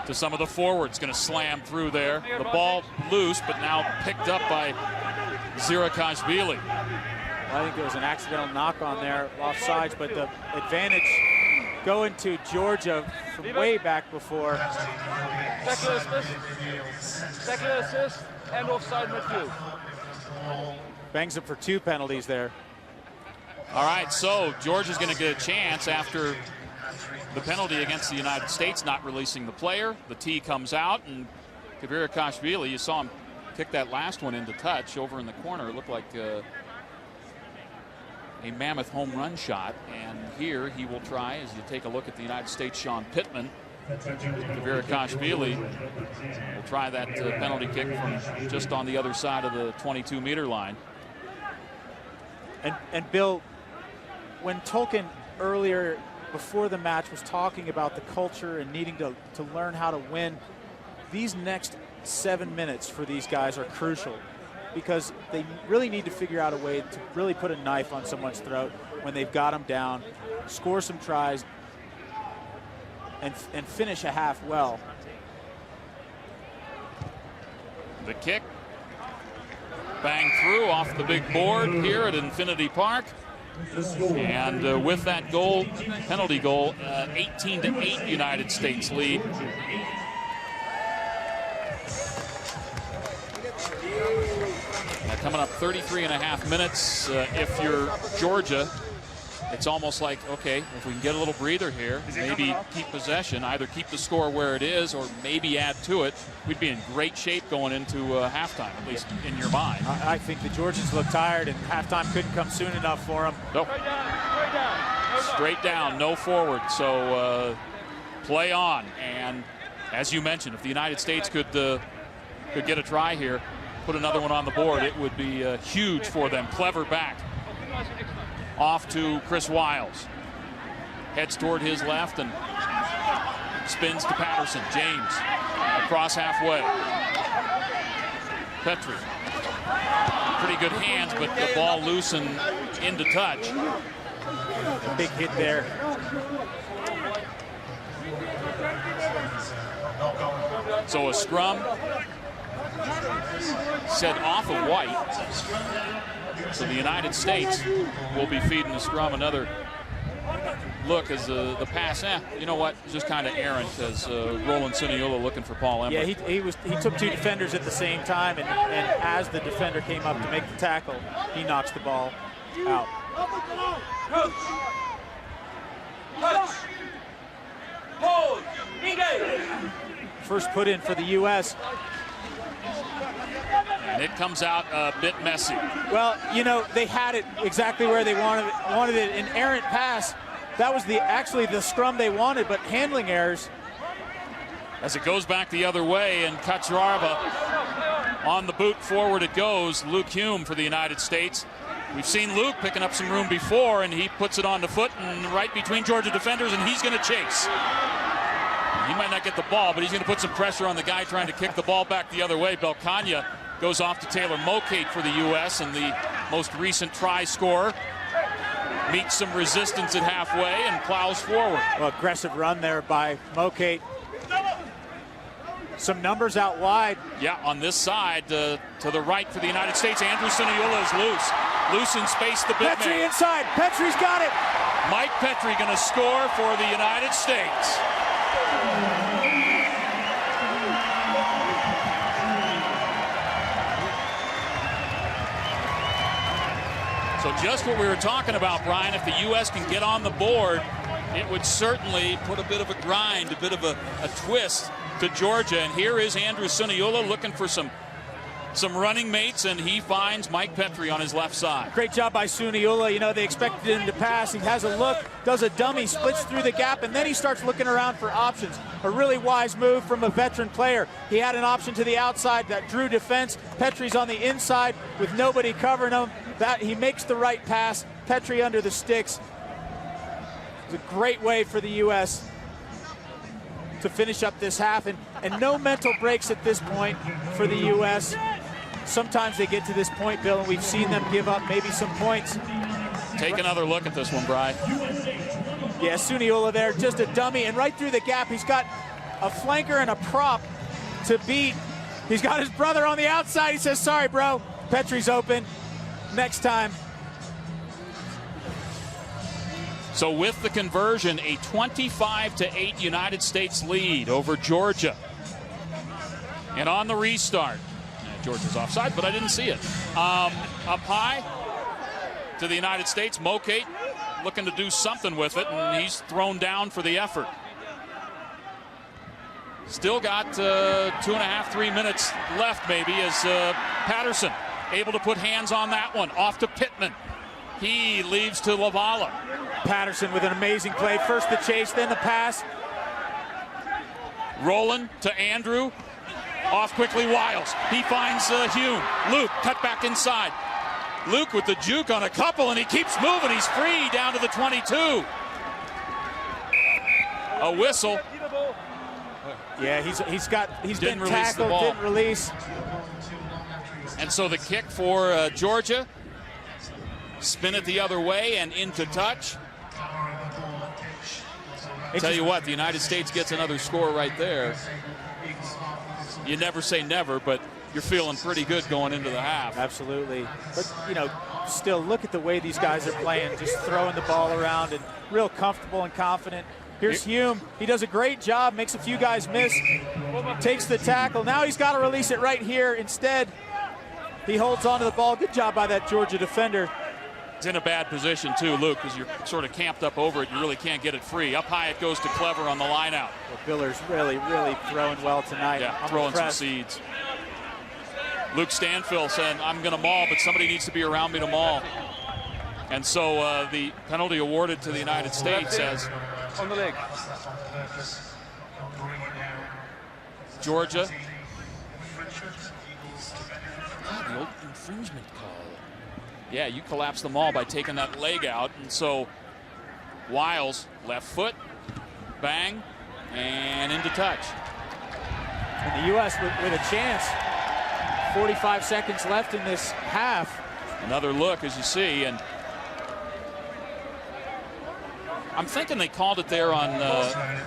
to some of the forwards, going to slam through there. The ball loose, but now picked up by Zirakashvili. I think there was an accidental knock on there, offsides, but the advantage going to Georgia from way back before. Tackler assist and offside midfield. Bangs him for 2 penalties there. All right, so Georgia's going to get a chance after the penalty against the United States, not releasing the player. The tee comes out, and Kvirikashvili, you saw him kick that last one into touch over in the corner. It looked like a mammoth home run shot. And here he will try, as you take a look at the United States, Sean Pittman. Kvirikashvili will try that penalty kick from just on the other side of the 22-meter line. And Bill, when Tolkin earlier before the match was talking about the culture and needing to learn how to win. These next 7 minutes for these guys are crucial because they really need to figure out a way to really put a knife on someone's throat when they've got them down, score some tries, and finish a half well. The kick, bang through off the big board here at Infinity Park. And with that goal, penalty goal, 18-8 United States lead. Now coming up 33.5 minutes. If you're Georgia, it's almost like, okay, if we can get a little breather here, maybe keep possession, either keep the score where it is or maybe add to it, we'd be in great shape going into halftime, at least in your mind. I think the Georgians look tired, and halftime couldn't come soon enough for them. Nope. Straight down, no forward. So play on. And as you mentioned, if the United States could get a try here, put another one on the board, it would be huge for them. Clever back. Off to Chris Wiles. Heads toward his left and spins to Patterson. James across halfway. Petrie. Pretty good hands, but the ball loose and into touch. A big hit there. So a scrum set off of White. So the United States will be feeding the scrum another look as the pass. You know what? Just kind of errant as Roland Suniula looking for Paul Emmert. Yeah, he took two defenders at the same time, and as the defender came up to make the tackle, he knocks the ball out. First put in for the U.S. And it comes out a bit messy. Well, you know, they had it exactly where they wanted it. An errant pass. That was actually the scrum they wanted, but handling errors. As it goes back the other way, and Kacharava on the boot, forward it goes. Luke Hume for the United States. We've seen Luke picking up some room before, and he puts it on the foot and right between Georgia defenders, and he's going to chase. He might not get the ball, but he's going to put some pressure on the guy trying to kick the ball back the other way. Belkania goes off to Taylor Mokate for the U.S., and the most recent try scorer meets some resistance at halfway and plows forward. Well, aggressive run there by Mokate. Some numbers out wide. Yeah, on this side, to the right for the United States. Andrew Suniula is loose. Loose in space, the big Petrie man. inside. Petrie's got it. Mike Petrie going to score for the United States. So just what we were talking about, Brian, if the U.S. can get on the board, it would certainly put a bit of a grind, a bit of a twist to Georgia. And here is Andrew Suniula looking for some running mates, and he finds Mike Petrie on his left side. Great job by Suniula. You know, they expected him to pass. He has a look, does a dummy, splits through the gap, and then he starts looking around for options. A really wise move from a veteran player. He had an option to the outside that drew defense. Petrie's on the inside with nobody covering him. That he makes the right pass. Petrie under the sticks. It's a great way for the U.S. to finish up this half, and no mental breaks at this point for the U.S. Sometimes they get to this point, Bill, and we've seen them give up maybe some points. Take another look at this one, Brian. Yeah, Suniula there, just a dummy, and right through the gap, he's got a flanker and a prop to beat. He's got his brother on the outside. He says, sorry, bro. Petrie's open. Next time. So with the conversion, a 25-8 United States lead over Georgia. And on the restart, Georgia's offside, but I didn't see it. Up high to the United States. Mokate looking to do something with it, and he's thrown down for the effort. Still got 2.5, 3 minutes left maybe as Patterson able to put hands on that one. Off to Pittman. He leaves to Lavala. Patterson with an amazing play. First the chase, then the pass. Roland to Andrew. Off quickly, Wiles. He finds Hume. Luke cut back inside. Luke with the juke on a couple, and he keeps moving. He's free down to the 22. A whistle. Yeah, he's Didn't been release the tackled, ball. didn't release. And so the kick for Georgia. Spin it the other way and into touch. Tell you what, the United States gets another score right there. You never say never, but you're feeling pretty good going into the half. Absolutely. But, you know, still look at the way these guys are playing, just throwing the ball around and real comfortable and confident. Here's Hume. He does a great job, makes a few guys miss, takes the tackle. Now he's got to release it right here. Instead, he holds on to the ball. Good job by that Georgia defender. It's in a bad position, too, Luke, because you're sort of camped up over it. You really can't get it free. Up high it goes to Clever on the line out. Well, Biller's really throwing well tonight. Yeah, I'm throwing impressed. some seeds. Luke Stanfill saying, I'm going to maul, but somebody needs to be around me to maul. And so the penalty awarded to the United States as On the leg. Georgia. The old infringement call. Yeah, you collapse the maul by taking that leg out. And so Wiles, left foot, bang, and into touch. And the U.S. with a chance. 45 seconds left in this half. Another look, as you see, and I'm thinking they called it there on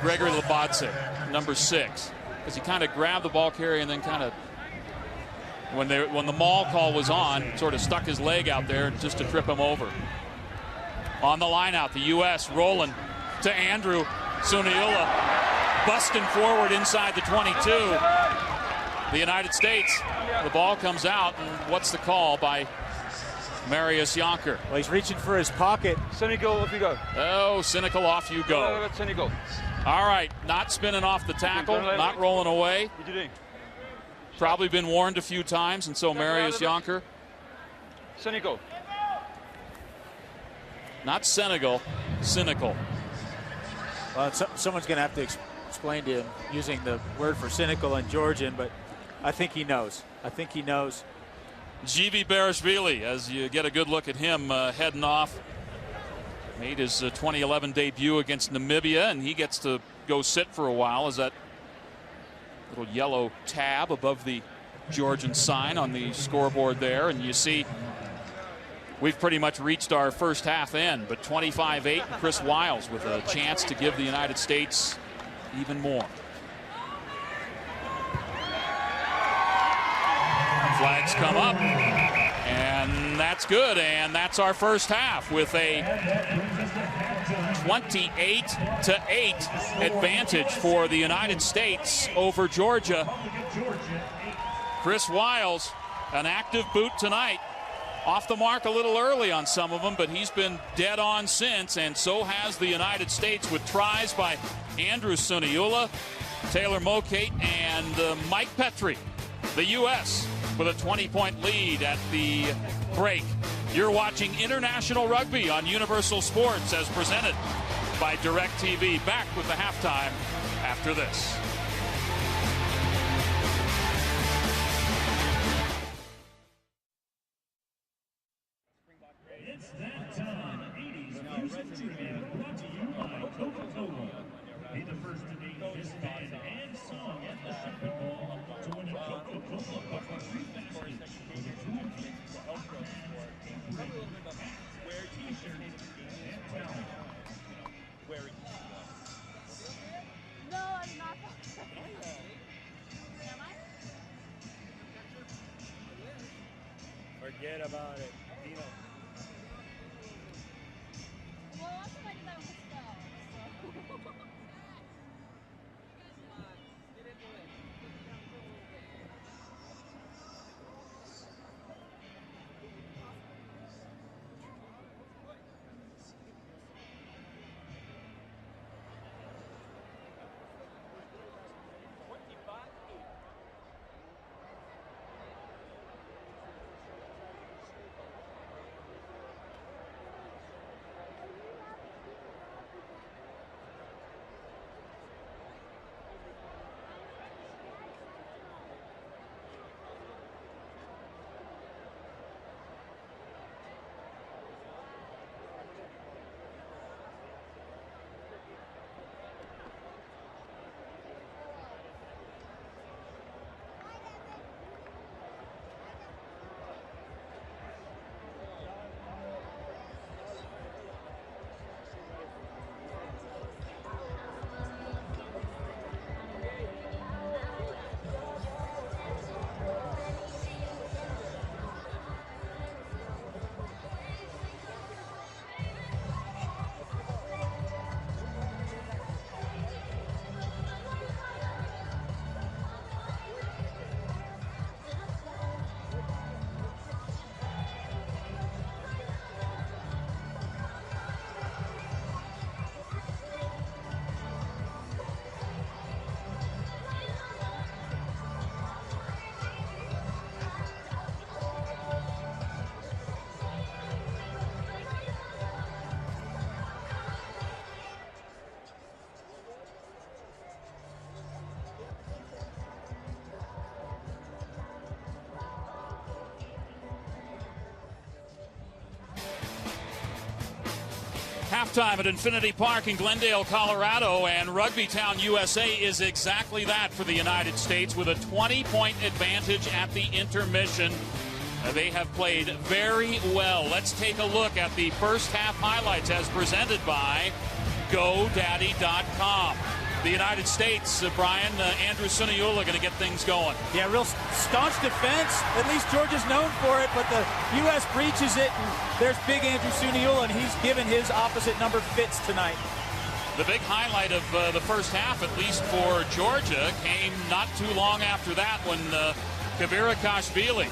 Gregory Labadze, number 6, because he kind of grabbed the ball carrier and then kind of, when the maul call was on, sort of stuck his leg out there just to trip him over. On the line out, the U.S. rolling to Andrew Suniula, busting forward inside the 22. The United States, the ball comes out, and what's the call by Marius Jonker? Well, he's reaching for his pocket. Senegal, off you go. Oh, cynical, off you go. Senegal. All right, not spinning off the tackle, not rolling away. What you doing? Probably been warned a few times, and so Marius Jonker. Senegal. Not Senegal, cynical. Well, someone's going to have to explain to him using the word for cynical in Georgian, but I think he knows. I think he knows. Jivi Berishvili, as you get a good look at him heading off. Made his 2011 debut against Namibia, and he gets to go sit for a while as that little yellow tab above the Georgian sign on the scoreboard there. And you see we've pretty much reached our first half end, but 25-8, Chris Wiles with a chance to give the United States even more. Flags come up, and that's good, and that's our first half with a 28-8 advantage for the United States over Georgia. Chris Wiles, an active boot tonight. Off the mark a little early on some of them, but he's been dead on since, and so has the United States with tries by Andrew Suniula, Taylor Mokate, and Mike Petrie. The U.S. with a 20-point lead at the break. You're watching International Rugby on Universal Sports as presented by DirecTV. Back with the halftime after this. It's that time. 80s Music Trivia brought to you by Coca-Cola. Be the first to name this band and song at the Shepherd Ball to win a Coca-Cola Bucket Tree basket. Go to toolkits, wear t-shirts, and towels. No, I'm not. Forget about it. Dino. Well, last time I did that with Estelle, so. halftime at Infinity Park in Glendale, Colorado, and Rugby Town, USA is exactly that for the United States with a 20-point advantage at the intermission. They have played very well. Let's take a look at the first half highlights as presented by GoDaddy.com. The United States, Brian, Andrew Suniula going to get things going. Yeah, real staunch defense. At least Georgia's known for it, but the U.S. breaches it, and there's big Andrew Suniula, and he's given his opposite number fits tonight. The big highlight of the first half, at least for Georgia, came not too long after that when Kvirakashvili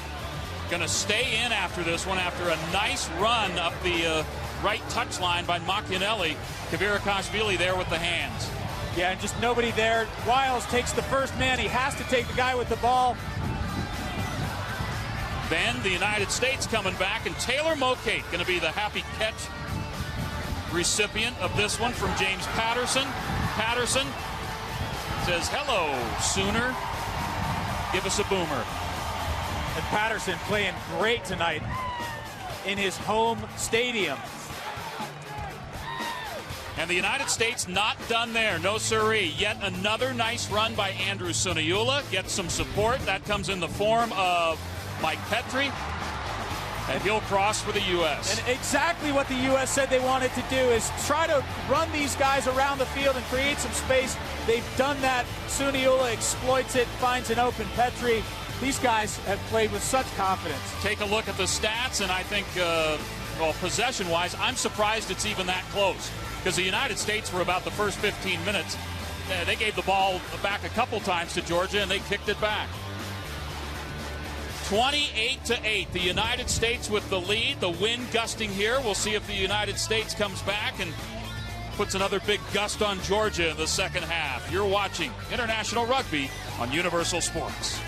going to stay in after this one after a nice run up the right touchline by Machianelli. Kvirakashvili there with the hands. Yeah, and just nobody there. Wiles takes the first man. He has to take the guy with the ball. Then the United States coming back, and Taylor Mokate going to be the happy catch recipient of this one from James Patterson. Patterson says, "Hello, Sooner. Give us a boomer." And Patterson playing great tonight in his home stadium. And the United States not done there. No siree. Yet another nice run by Andrew Suniula. Gets some support. That comes in the form of Mike Petrie. And he'll cross for the U.S. And exactly what the U.S. said they wanted to do is try to run these guys around the field and create some space. They've done that. Suniula exploits it, finds an open Petrie. These guys have played with such confidence. Take a look at the stats, and I think, well, possession-wise, I'm surprised it's even that close. Because the United States, for about the first 15 minutes, they gave the ball back a couple times to Georgia, and they kicked it back. 28-8, the United States with the lead. The wind gusting here. We'll see if the United States comes back and puts another big gust on Georgia in the second half. You're watching International Rugby on Universal Sports.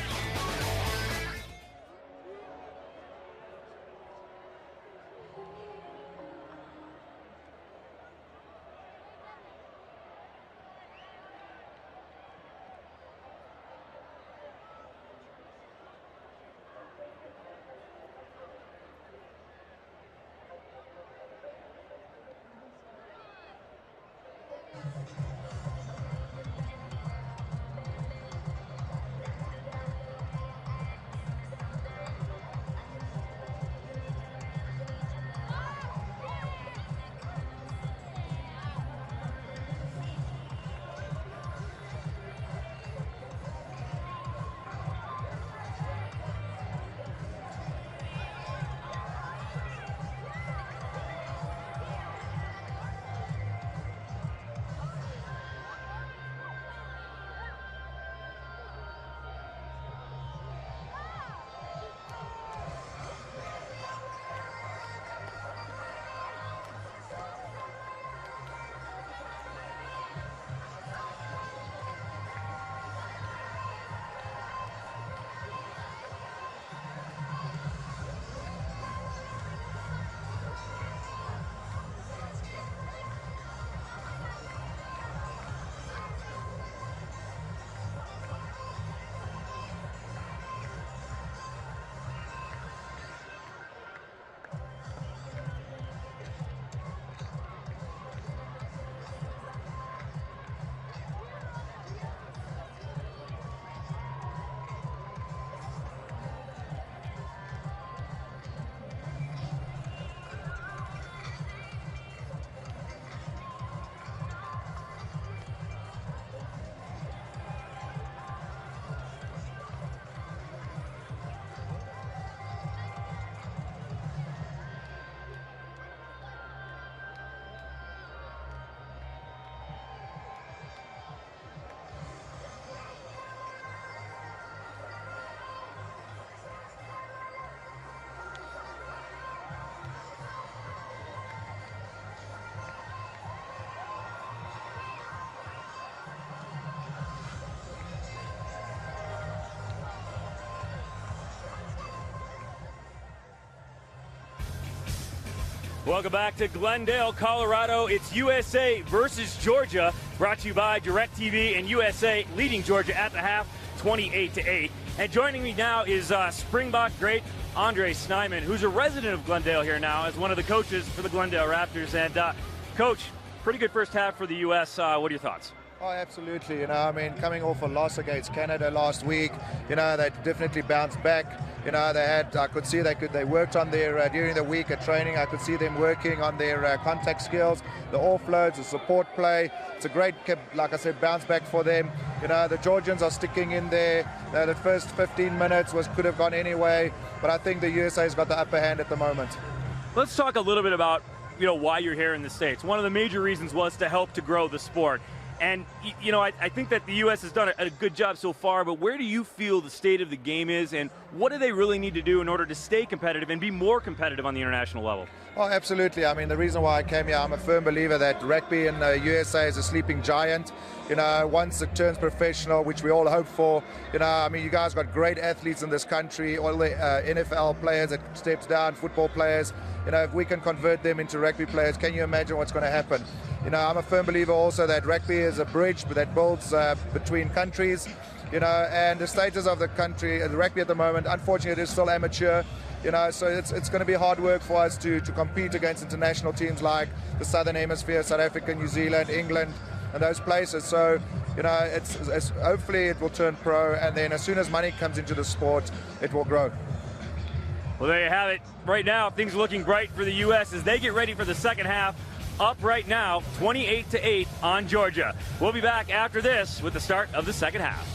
Welcome back to Glendale, Colorado. It's USA versus Georgia, brought to you by DirecTV, and USA leading Georgia at the half, 28-8. And joining me now is Springbok great Andre Snyman, who's a resident of Glendale here now as one of the coaches for the Glendale Raptors. And Coach, pretty good first half for the U.S. What are your thoughts? Oh, absolutely. You know, I mean, coming off a loss against Canada last week, you know, they definitely bounced back. You know, I could see they worked on their, during the week at training, I could see them working on their contact skills, the offloads, the support play. It's a great, like I said, bounce back for them. You know, the Georgians are sticking in there. The first 15 minutes could have gone anyway, but I think the USA's got the upper hand at the moment. Let's talk a little bit about, you know, why you're here in the States. One of the major reasons was to help to grow the sport. And, you know, I think that the U.S. has done a good job so far, but where do you feel the state of the game is, and what do they really need to do in order to stay competitive and be more competitive on the international level? Oh, absolutely. I mean, the reason why I came here, I'm a firm believer that rugby in the USA is a sleeping giant. You know, once it turns professional, which we all hope for, you know, I mean, you guys got great athletes in this country, all the NFL players that steps down, football players. You know, if we can convert them into rugby players, can you imagine what's going to happen? You know, I'm a firm believer also that rugby is a bridge that builds between countries. You know, and the status of the country, the rugby at the moment, unfortunately, it is still amateur. You know, so it's going to be hard work for us to compete against international teams like the Southern Hemisphere, South Africa, New Zealand, England, and those places. So, you know, it's hopefully it will turn pro, and then as soon as money comes into the sport, it will grow. Well, there you have it. Right now, things are looking bright for the U.S. as they get ready for the second half. Up right now, 28-8 on Georgia. We'll be back after this with the start of the second half.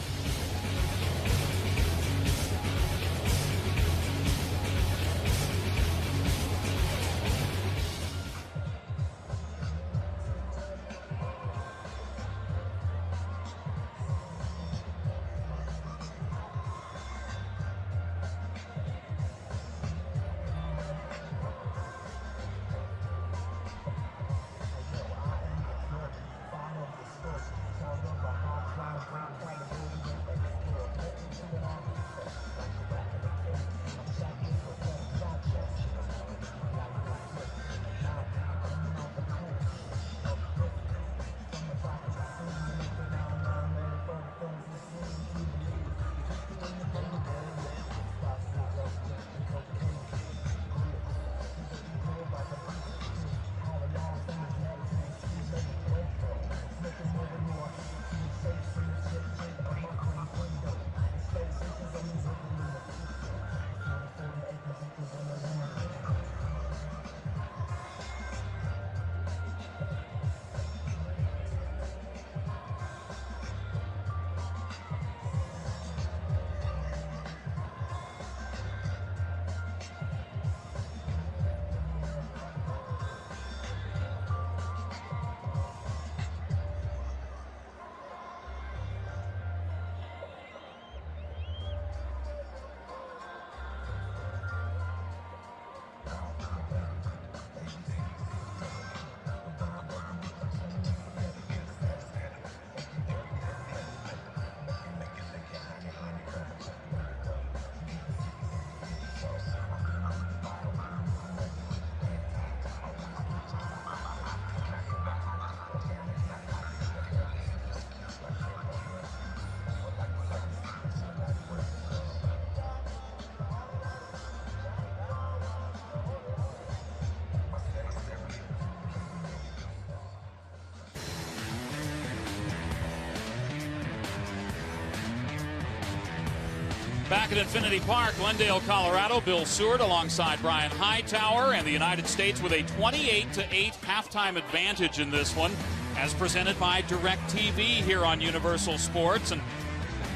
Back at Infinity Park, Glendale, Colorado, Bill Seward alongside Brian Hightower, and the United States with a 28-8 halftime advantage in this one, as presented by DirecTV here on Universal Sports. And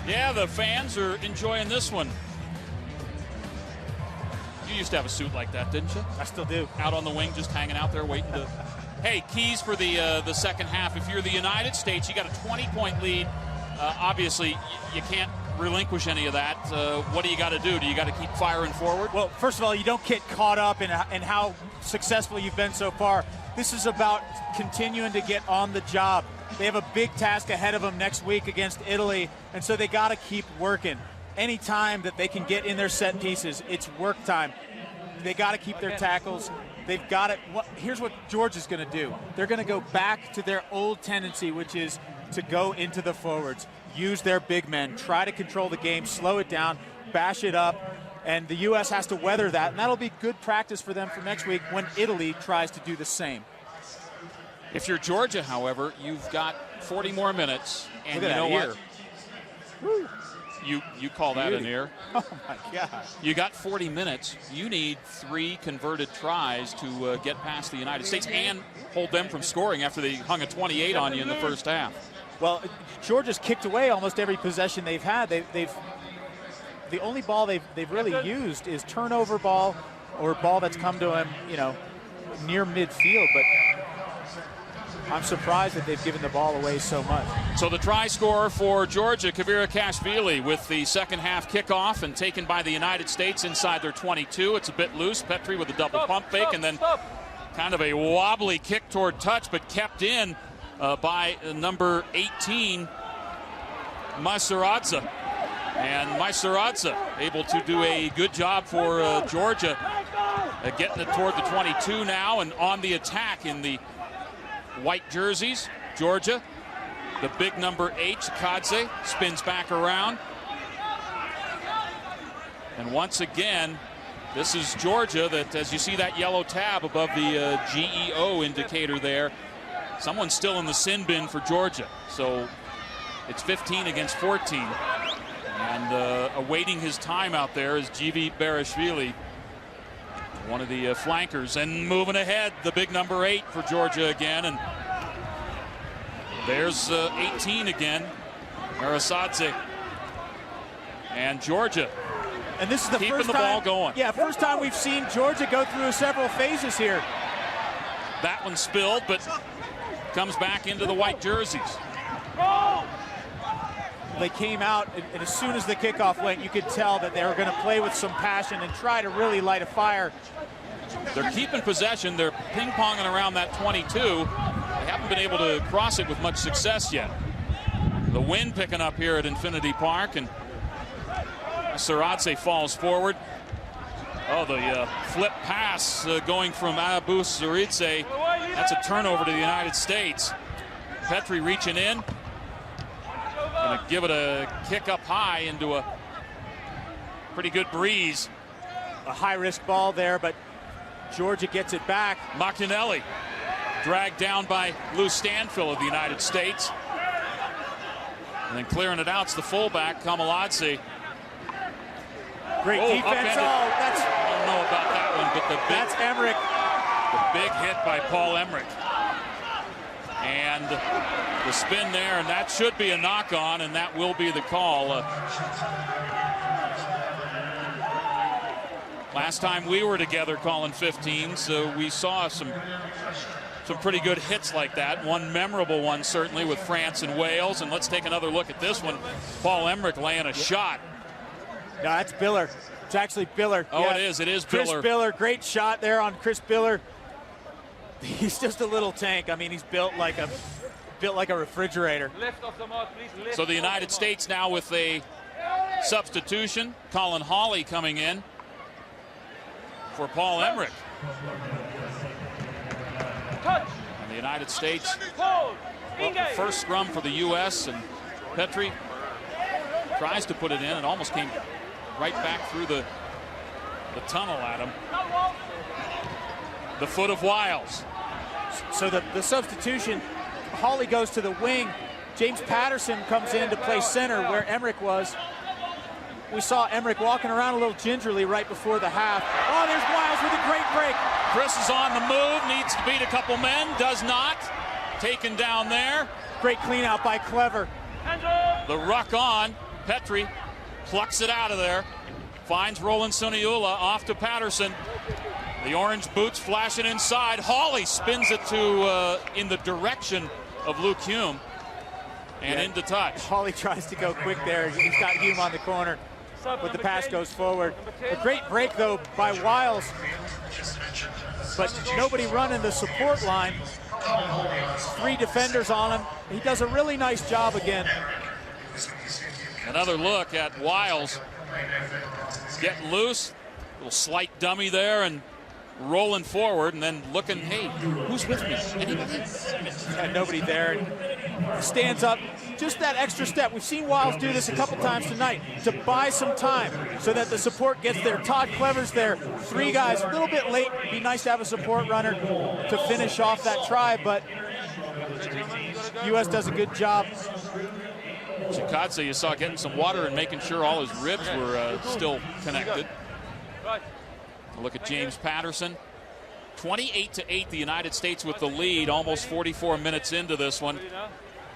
yeah, the fans are enjoying this one. You used to have a suit like that, didn't you? I still do. Out on the wing, just hanging out there waiting to... Hey, keys for the second half. If you're the United States, you got a 20-point lead. Obviously, you can't relinquish any of that. What do you got to do? Do you got to keep firing forward? Well, first of all, you don't get caught up in how successful you've been so far. This is about continuing to get on the job. They have a big task ahead of them next week against Italy, and so they got to keep working. Any time that they can get in their set pieces, it's work time. They got to keep their tackles. They've got it. Here's what Georgia's going to do. They're going to go back to their old tendency, which is to go into the forwards, use their big men, try to control the game, slow it down, bash it up, and the U.S. has to weather that, and that'll be good practice for them for next week when Italy tries to do the same. If you're Georgia, however, you've got 40 more minutes, and Look you at know that what? ear. You call that an ear? Oh my gosh. You got 40 minutes. You need 3 converted tries to get past the United States and hold them from scoring after they hung a 28 on you in the first half. Well, Georgia's kicked away almost every possession they've had. The only ball they've really used is turnover ball or ball that's come to them, you know, near midfield. But I'm surprised that they've given the ball away so much. So the try scorer for Georgia, Kavira-Kashvili, with the second half kickoff and taken by the United States inside their 22. It's a bit loose. Petry with a double pump fake and then kind of a wobbly kick toward touch, but kept in by number 18, Maisaradze. And Maisaradze able to do a good job for Georgia, getting it toward the 22 now and on the attack in the white jerseys. Georgia, the big number 8, Chikadze, spins back around. And once again, this is Georgia that, as you see that yellow tab above the GEO indicator there, someone's still in the sin bin for Georgia. So it's 15 against 14. And awaiting his time out there is Givi Berishvili, one of the flankers, and moving ahead, the big number 8 for Georgia again. And there's 18 again, Maisaradze. And Georgia, and this is the keeping first the ball going. Yeah, first time we've seen Georgia go through several phases here. That one spilled, but comes back into the white jerseys. They came out, and as soon as the kickoff went, you could tell that they were going to play with some passion and try to really light a fire. They're keeping possession. They're ping-ponging around that 22. They haven't been able to cross it with much success yet. The wind picking up here at Infinity Park, and Maisaradze falls forward. Oh, the flip pass going from Abu Saridze. That's a turnover to the United States. Petry reaching in. Going to give it a kick up high into a pretty good breeze. A high-risk ball there, but Georgia gets it back. Machinelli dragged down by Lou Stanfill of the United States. And then clearing it out, it's the fullback, Kamaladze. Great defense. I don't know about that one, but that's Emmerich. The big hit by Paul Emmerich. And the spin there, and that should be a knock-on, and that will be the call. Last time we were together calling 15, so we saw some pretty good hits like that. One memorable one, certainly, with France and Wales. And let's take another look at this one. Paul Emmerich laying a shot. No, that's Biller. It's actually Biller. Oh, yeah. it is. It is Chris Biller. Biller. Great shot there on Chris Biller. He's just a little tank. I mean, he's built like a refrigerator. Lift off the mark, please. Lift. So the United States now with a substitution. Colin Hawley coming in for Paul Emmerich. Touch. And the United States, Hold. well, the first scrum for the U.S. and Petry tries to put it in. It almost came right back through the tunnel at him. The foot of Wiles. So the substitution, Hawley goes to the wing. James Patterson comes in to play center where Emmerich was. We saw Emmerich walking around a little gingerly right before the half. Oh, there's Wiles with a great break. Chris is on the move, needs to beat a couple men, does not. Taken down there. Great clean out by Clever. The ruck on. Petry plucks it out of there. Finds Roland Suniula off to Patterson. The orange boots flashing inside. Hawley spins it to in the direction of Luke Hume and into touch. Hawley tries to go quick there. He's got Hume on the corner, but the pass goes forward. A great break, though, by Wiles, but nobody running the support line. 3 defenders on him. He does a really nice job again. Another look at Wiles getting loose. Little slight dummy there and rolling forward, and then looking, hey, who's with me? Anybody? Yeah, nobody there. Stands up, just that extra step. We've seen Wiles do this a couple times tonight to buy some time so that the support gets there. Todd Clever's there. 3 guys, a little bit late. Be nice to have a support runner to finish off that try, but U.S. does a good job. Chikadze, you saw getting some water and making sure all his ribs were still connected. Look at James Patterson. 28-8, the United States with the lead, almost 44 minutes into this one.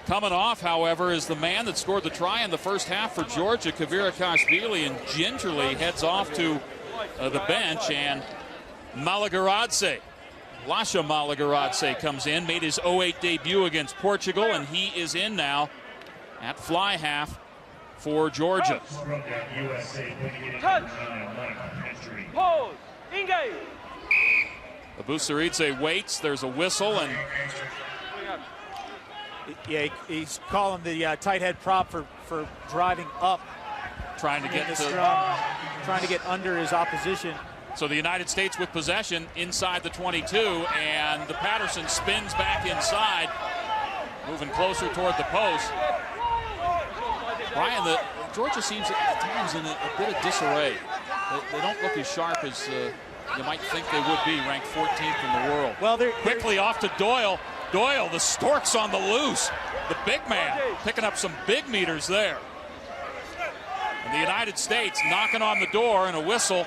Coming off, however, is the man that scored the try in the first half for Georgia, Kvirakashvili, and gingerly heads off to the bench. And Malagaradze, Lasha Malagaradze comes in, made his 08 debut against Portugal, and he is in now at fly half for Georgia. Touch. Pause. Engage. Abusaridze waits. There's a whistle, and yeah, he's calling the tight head prop for driving up, trying to get trying to get under his opposition. So the United States with possession inside the 22, and the Patterson spins back inside, moving closer toward the post. Brian, Georgia seems at times in a bit of disarray. They don't look as sharp as you might think they would be, ranked 14th in the world. Well, they're quickly off to Doyle. Doyle, the Storks on the loose. The big man picking up some big meters there. And the United States knocking on the door, and a whistle.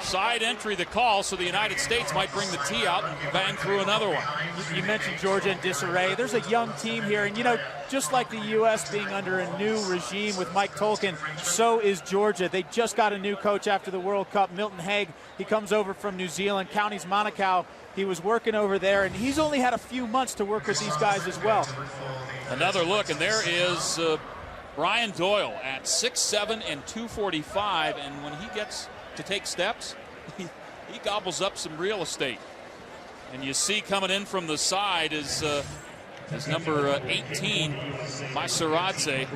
Side entry the call, so the United States might bring the tee out and bang through another one. You mentioned Georgia in disarray. There's a young team here, and just like the U.S. being under a new regime with Mike Tolkin, so is Georgia. They just got a new coach after the World Cup, Milton Hague. He comes over from New Zealand, Counties Manukau. He was working over there, and he's only had a few months to work with these guys as well. Another look, and there is Brian Doyle at 6'7" and 245, and when he gets to take steps, he gobbles up some real estate. And you see coming in from the side is number 18, Maisaradze,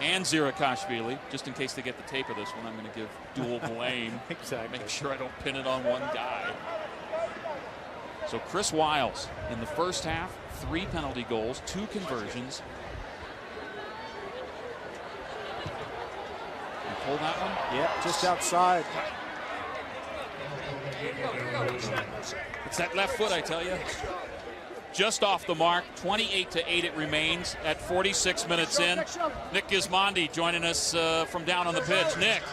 and Zirakashvili. Just in case they get the tape of this one, I'm going to give dual blame. Exactly. Make sure I don't pin it on one guy. So Chris Wiles in the first half, 3 penalty goals, 2 conversions. Pull that one? Yeah, just outside. It's that left foot, I tell you. Just off the mark, 28-8 it remains at 46 minutes in. Nick Gismondi joining us from down on the pitch. Nick.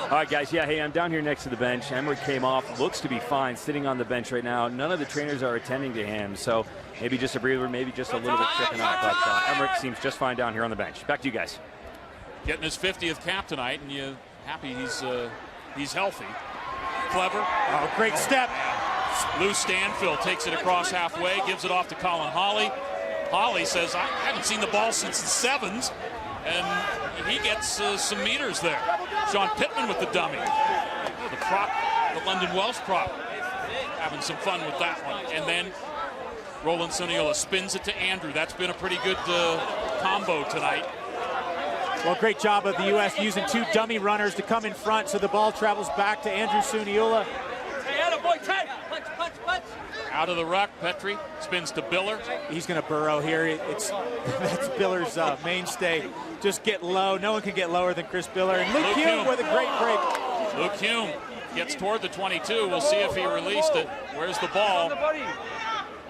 All right, guys. Yeah, hey, I'm down here next to the bench. Emmerich came off, looks to be fine, sitting on the bench right now. None of the trainers are attending to him, so maybe just a breather, maybe just a little bit tripping up. But Emmerich seems just fine down here on the bench. Back to you guys. Getting his 50th cap tonight, and you're happy he's healthy. Clever. Oh, great step. Lou Stanfield takes it across halfway, gives it off to Colin Hawley. Hawley says, I haven't seen the ball since the 7s, and he gets some meters there. Sean Pittman with the dummy. The prop, the London Welsh prop, having some fun with that one. And then Roland Suniola spins it to Andrew. That's been a pretty good combo tonight. Well, great job of the U.S. using 2 dummy runners to come in front, so the ball travels back to Andrew Suniola. Out of the ruck, Petrie spins to Biller. He's going to burrow here. That's Biller's mainstay. Just get low. No one can get lower than Chris Biller. And Luke Hume with a great break. Luke Hume gets toward the 22. We'll see if he released it. Where's the ball?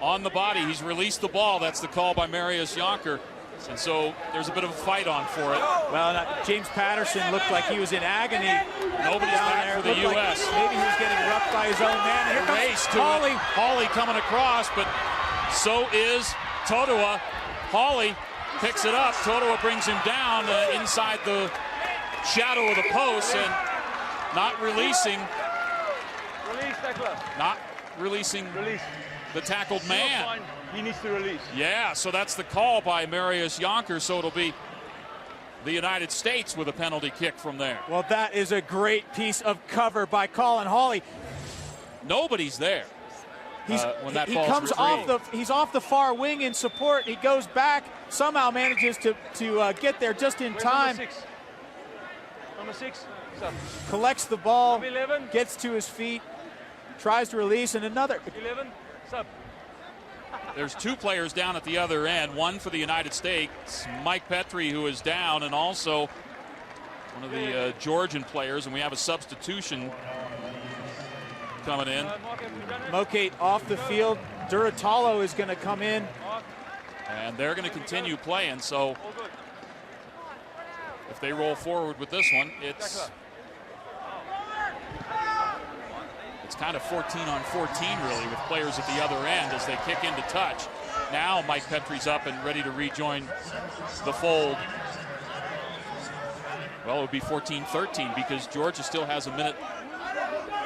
On the body. He's released the ball. That's the call by Marius Jonker. And so there's a bit of a fight on for it. Well, James Patterson looked like he was in agony. Nobody's back for the U.S. Like maybe he was getting roughed by his own man. Here comes Hawley. Hawley coming across, but so is Totowa. Hawley picks it up. Totowa brings him down inside the shadow of the post, and not releasing the tackled man. He needs to release. Yeah, so that's the call by Marius Jonker, so it'll be the United States with a penalty kick from there. Well, that is a great piece of cover by Colin Hawley. Nobody's there when that ball's comes retrieved. he's off the far wing in support. He goes back, somehow manages to get there just in time. Number 6. Collects the ball, 11. Gets to his feet, tries to release, and another. 11. Sub. There's 2 players down at the other end. One for the United States, Mike Petrie, who is down, and also one of the Georgian players, and we have a substitution coming in. Mokate off the field. Duratalo is going to come in. And they're going to continue playing, so if they roll forward with this one, it's kind of 14 on 14 really with players at the other end as they kick into touch. Now Mike Petrie's up and ready to rejoin the fold. Well, it would be 14-13 because Georgia still has a minute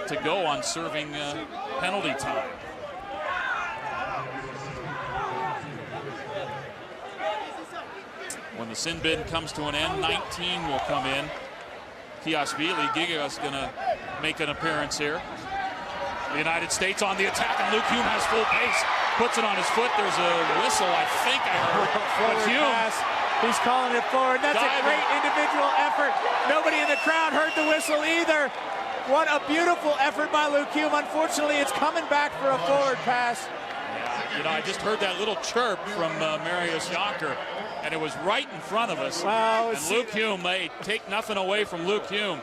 to go on serving penalty time. When the sin bin comes to an end, 19 will come in. Kiasvili, Giga's going to make an appearance here. The United States on the attack, and Luke Hume has full pace. Puts it on his foot. There's a whistle, I think I heard. Forward pass. He's calling it forward. That's a great individual effort. Nobody in the crowd heard the whistle either. What a beautiful effort by Luke Hume. Unfortunately, it's coming back for a forward pass. Yeah, you know, I just heard that little chirp from Marius Jonker, and it was right in front of us. Wow, and Luke Hume, they take nothing away from Luke Hume.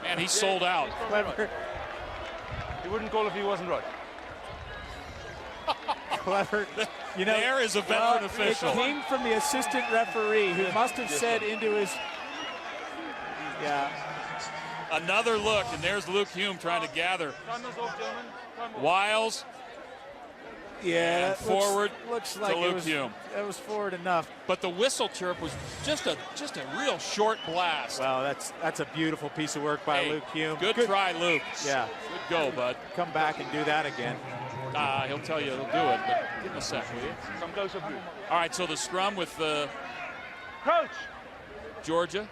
Man, he's sold out. Clever. He wouldn't call if he wasn't right. Clever. You know, there is a veteran official. It came from the assistant referee who must have said into his. Yeah. Another look, and there's Luke Hume trying to gather. Wiles. Yeah, and forward looks like to Luke Hume. It was forward enough. But the whistle chirp was just a real short blast. Well, that's a beautiful piece of work by Luke Hume. Good try, Luke. Yeah. Good go, bud. Come back and do that again. He'll tell you he'll do it, but give him a sec, will you? Come closer, Blue. All right, so the scrum with Coach. Georgia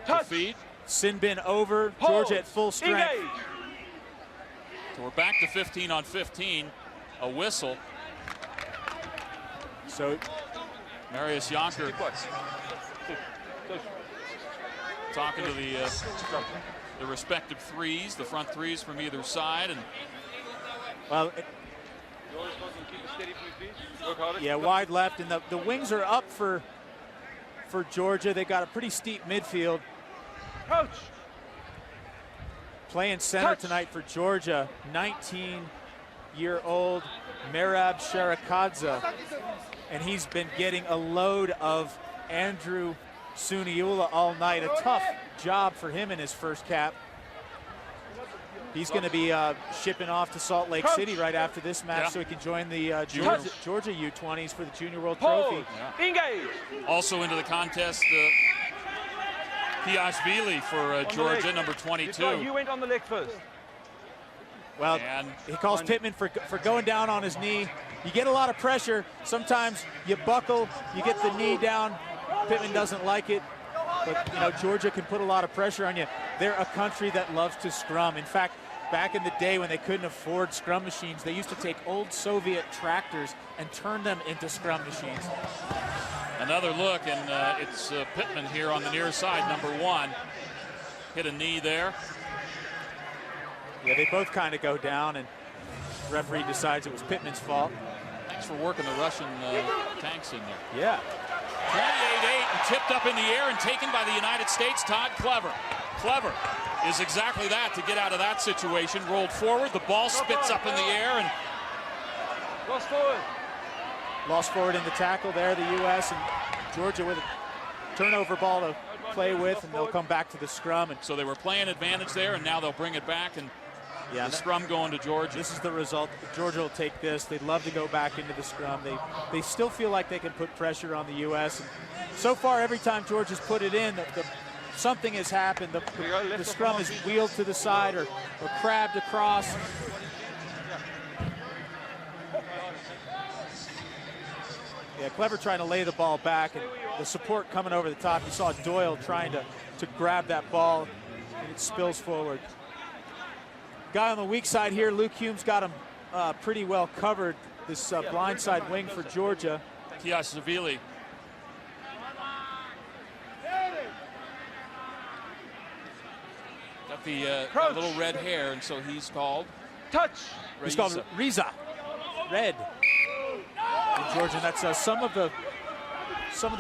Touch. to feed. Sin bin over. Hold. Georgia at full strength. Engage. So we're back to 15 on 15. A whistle. So Marius Jonker talking to the respective threes, the front threes from either side, and well, yeah, wide left, and the wings are up for Georgia. They got a pretty steep midfield. Coach. Playing center tonight for Georgia, 19-year-old Merab Sherekadze. And he's been getting a load of Andrew Suniula all night. A tough job for him in his first cap. He's going to be shipping off to Salt Lake City right after this match so he can join the Georgia U20s for the Junior World Trophy. Yeah. Engage. Also into the contest, Kiasvili for Georgia, number 22. You went on the leg first. Well, he calls Pittman for going down on his knee. You get a lot of pressure. Sometimes you buckle, you get the knee down. Pittman doesn't like it. But, you know, Georgia can put a lot of pressure on you. They're a country that loves to scrum. In fact, back in the day when they couldn't afford scrum machines, they used to take old Soviet tractors and turn them into scrum machines. Another look, and it's Pittman here on the near side, number 1. Hit a knee there. Yeah, they both kind of go down, and the referee decides it was Pittman's fault. Thanks for working the Russian tanks in there. Yeah. 28-8 and tipped up in the air and taken by the United States, Todd Clever. Clever is exactly that to get out of that situation. Rolled forward, the ball spits up in the air, and Lost forward. Lost forward in the tackle there, the U.S. and Georgia with a turnover ball to play with, and they'll come back to the scrum. And so they were playing advantage there, and now they'll bring it back, and the scrum going to Georgia. This is the result. Georgia will take this. They'd love to go back into the scrum. They still feel like they can put pressure on the U.S. And so far, every time Georgia's put it in, something has happened. The scrum is wheeled to the side or crabbed across. Yeah, Clever trying to lay the ball back, and the support coming over the top. You saw Doyle trying to grab that ball, and it spills forward. Guy on the weak side here, Luke Hume's got him pretty well covered, this blind side wing for Georgia. Kiasvili. Got the little red hair, and so he's called Touch. He's called Riza. Red. In Georgia, and that's some of the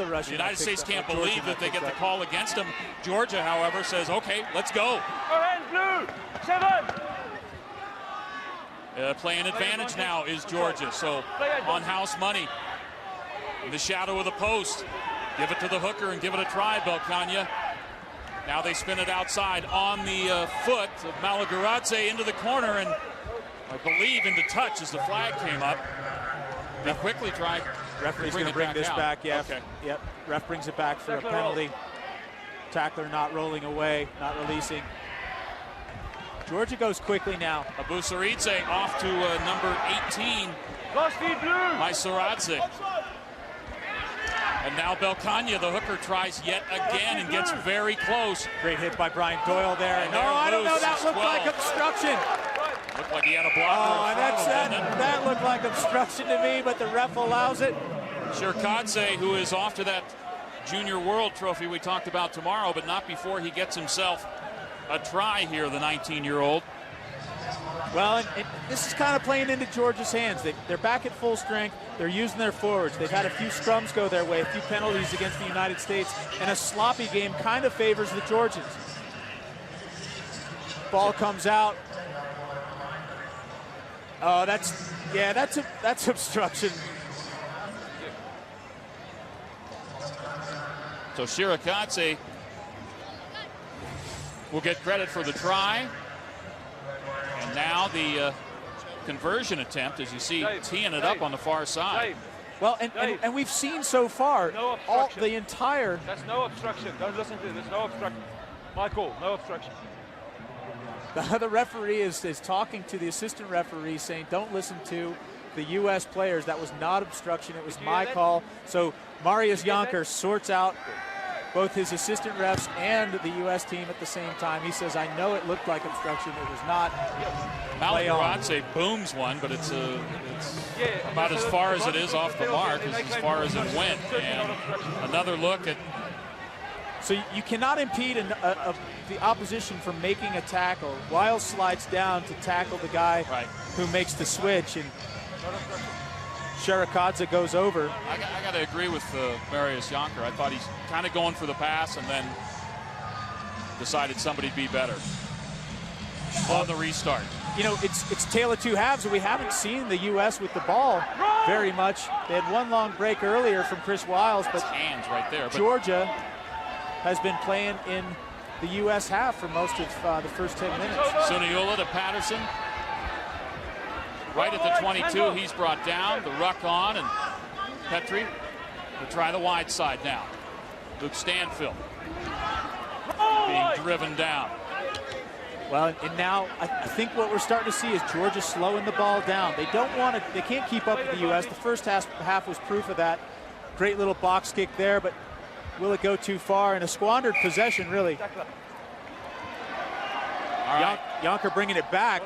Russians. The United States can't believe that they get the call against them. Georgia, however, says, okay, let's go. Go ahead, Blue. 7. Playing advantage now is Georgia, so on house money. In the shadow of the post. Give it to the hooker and give it a try, Belkania. Now they spin it outside on the foot of Malagaraze into the corner, and I believe into touch as the flag came up. They quickly tried. Referee's going to bring this back. Yeah. Okay. Yep. Ref brings it back for a penalty. Tackler not rolling away, not releasing. Georgia goes quickly now. Abusaridze off to number 18. Maisaradze. And now Belkania, the hooker, tries yet again and gets very close. Great hit by Brian Doyle there. And no, I don't know. That looked like obstruction. Looked like he had a blocker. Oh, and that looked like obstruction to me, but the ref allows it. Shirkadze, who is off to that Junior World Trophy we talked about tomorrow, but not before he gets himself a try here, the 19-year-old. Well, and this is kind of playing into Georgia's hands. They're back at full strength. They're using their forwards. They've had a few scrums go their way, a few penalties against the United States, and a sloppy game kind of favors the Georgians. Ball comes out. Oh, that's obstruction. So Shirokadze will get credit for the try. And now the conversion attempt, as you see, teeing it up on the far side. Well, and we've seen so far the entire... That's no obstruction. Don't listen to it. There's no obstruction. My call, no obstruction. The referee is talking to the assistant referee saying, don't listen to the U.S. players. That was not obstruction. It was my call. So Marius Jonker sorts out both his assistant refs and the U.S. team at the same time. He says, I know it looked like obstruction. It was not. Malagaraze booms one, but it's about as far as it is off the mark, as far as it went. And another look at... So you cannot impede the opposition from making a tackle. Wiles slides down to tackle the guy who makes the switch, and Shirokadze goes over. I got to agree with Marius Jonker. I thought he's kind of going for the pass and then decided somebody'd be better on the restart. You know, it's tale of two halves, and we haven't seen the U.S. with the ball very much. They had one long break earlier from Chris Wiles, but hands right there. Georgia has been playing in the U.S. half for most of the first 10 minutes. Suniula to Patterson. Right at the 22, he's brought down. The ruck on, and Petrie will try the wide side now. Luke Stanfield being driven down. Well, and now I think what we're starting to see is Georgia slowing the ball down. They don't want to, they can't keep up with the U.S. The first half was proof of that. Great little box kick there, but will it go too far? And a squandered possession, really. All right. Jonker bringing it back.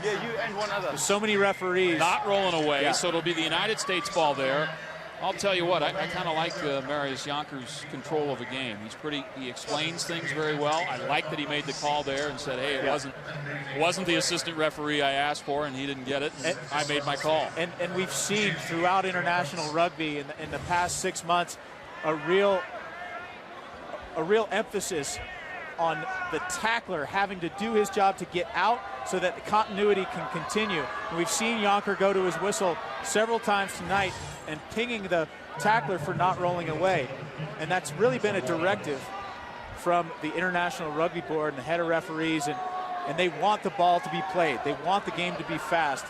Yeah, you and one other. There's so many referees. Not rolling away, so it'll be the United States ball there. I'll tell you what, I kind of like Marius Jonker's control of the game. He explains things very well. I like that he made the call there and said, hey, it wasn't the assistant referee I asked for, and he didn't get it, and I made my call. And we've seen throughout international rugby in the past 6 months a real emphasis on the tackler having to do his job to get out so that the continuity can continue. And we've seen Jonker go to his whistle several times tonight and pinging the tackler for not rolling away. And that's really been a directive from the International Rugby Board and the head of referees, and they want the ball to be played. They want the game to be fast.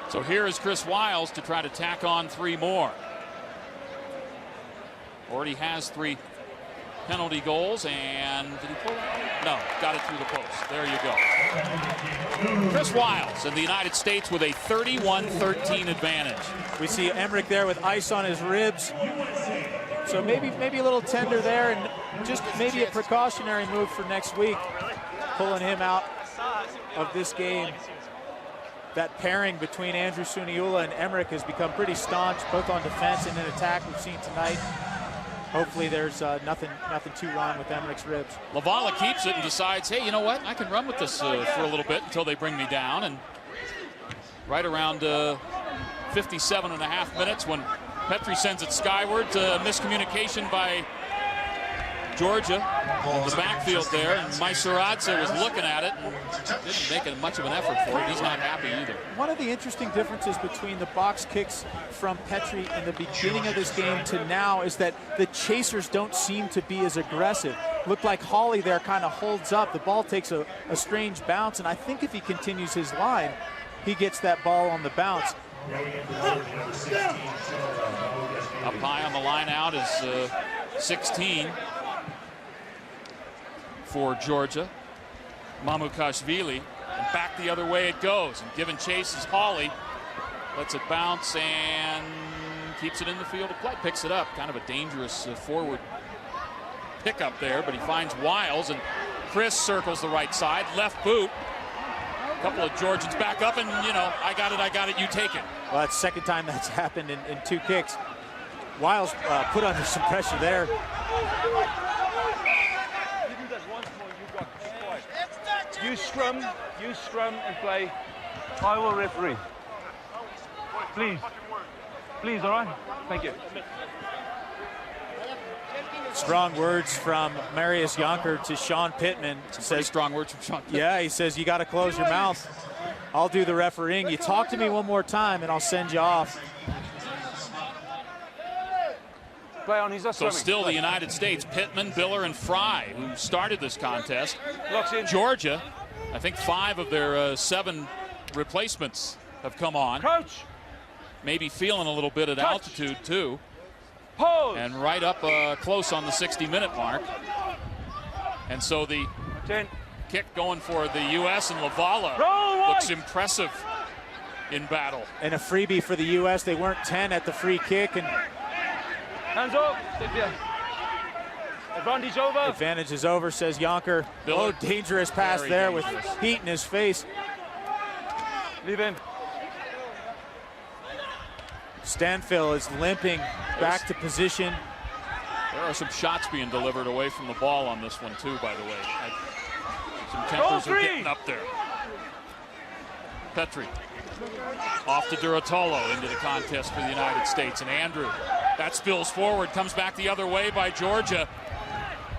So here is Chris Wiles to try to tack on 3 more. Already has 3 penalty goals, and did he pull that? No, got it through the post. There you go. Chris Wiles in the United States with a 31-13 advantage. We see Emmerich there with ice on his ribs. So maybe a little tender there, and just maybe a precautionary move for next week, pulling him out of this game. That pairing between Andrew Suniula and Emmerich has become pretty staunch, both on defense and in attack. We've seen tonight. Hopefully there's nothing too wrong with Emmerich's ribs. Lavala keeps it and decides, hey, you know what? I can run with this for a little bit until they bring me down. And right around 57.5 minutes when Petrie sends it skyward, miscommunication by Georgia in the backfield there, and Maisaradze was looking at it and didn't make much of an effort for it. He's not happy either. One of the interesting differences between the box kicks from Petry in the beginning of this game to now is that the chasers don't seem to be as aggressive. Looked like Hawley there kind of holds up. The ball takes a strange bounce, and I think if he continues his line, he gets that ball on the bounce. Up high on the line out is 16 for Georgia. Mamukashvili, and back the other way it goes. And given chase is Hawley. Lets it bounce and keeps it in the field of play. Picks it up. Kind of a dangerous forward pickup there, but he finds Wiles, and Chris circles the right side. Left boot. A couple of Georgians back up, and, you know, I got it, you take it. Well, that's the second time that's happened in 2 kicks. Wiles put under some pressure there. You scrum and play. I will referee. Please. Please, all right? Thank you. Strong words from Marius Jonker to Sean Pittman. Says strong words from Sean Pittman. Yeah, he says, you got to close your mouth. I'll do the refereeing. You talk to me one more time, and I'll send you off. Play on, he's so still the United States, Pittman, Biller, and Fry, who started this contest. Georgia, I think 5 of their 7 replacements have come on. Coach. Maybe feeling a little bit at altitude, too. Pose. And right up close on the 60-minute mark. And so the kick going for the U.S. and Lavala looks impressive in battle. And a freebie for the U.S. They weren't 10 at the free kick. And hands up. Advantage over. Advantage is over, says Jonker. Oh, dangerous pass there with heat in his face. Leave him. Stanfill is limping back to position. There are some shots being delivered away from the ball on this one, too, by the way. Some tempers are getting up there. Petry off to Duratolo into the contest for the United States. And Andrew, that spills forward, comes back the other way by Georgia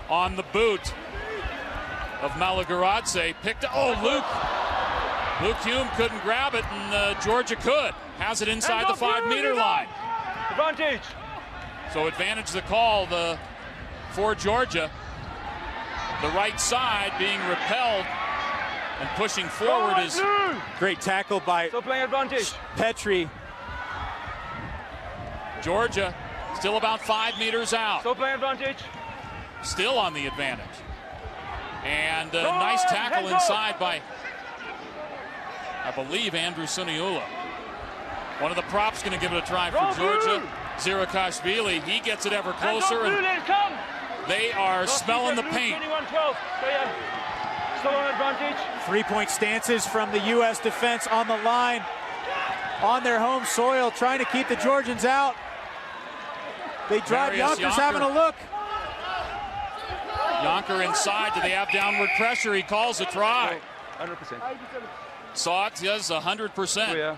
on the boot of Malagaradze. Picked, Luke Hume couldn't grab it, and Georgia could. Has it inside the 5-meter line. Advantage. So advantage the call for Georgia. The right side being repelled and pushing forward is great tackle by Petry. Georgia still about 5 meters out. Still playing advantage. Still on the advantage. And a nice tackle inside by, I believe, Andrew Suniula. One of the props going to give it a try for Georgia. Zirakashvili, he gets it ever closer. And they are smelling the paint. Still on advantage. 3-point stances from the U.S. defense on the line, on their home soil, trying to keep the Georgians out. They drive. Jonker's having a look. Jonker inside. Do they have downward pressure? He calls a try. 100%. Saw it, yes, 100%. Oh, yeah.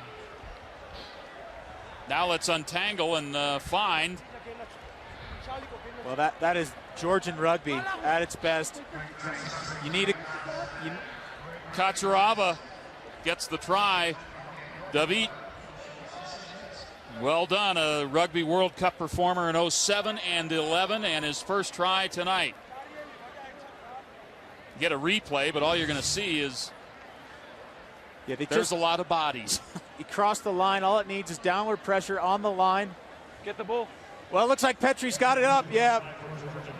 Now let's untangle and find. Well, that is Georgian rugby at its best. You need Kacharava gets the try. David, well done. A Rugby World Cup performer in 07 and 11, and his first try tonight. Get a replay, but all you're going to see is there's a lot of bodies. He crossed the line. All it needs is downward pressure on the line. Get the ball. Well, it looks like Petry's got it up. Yeah,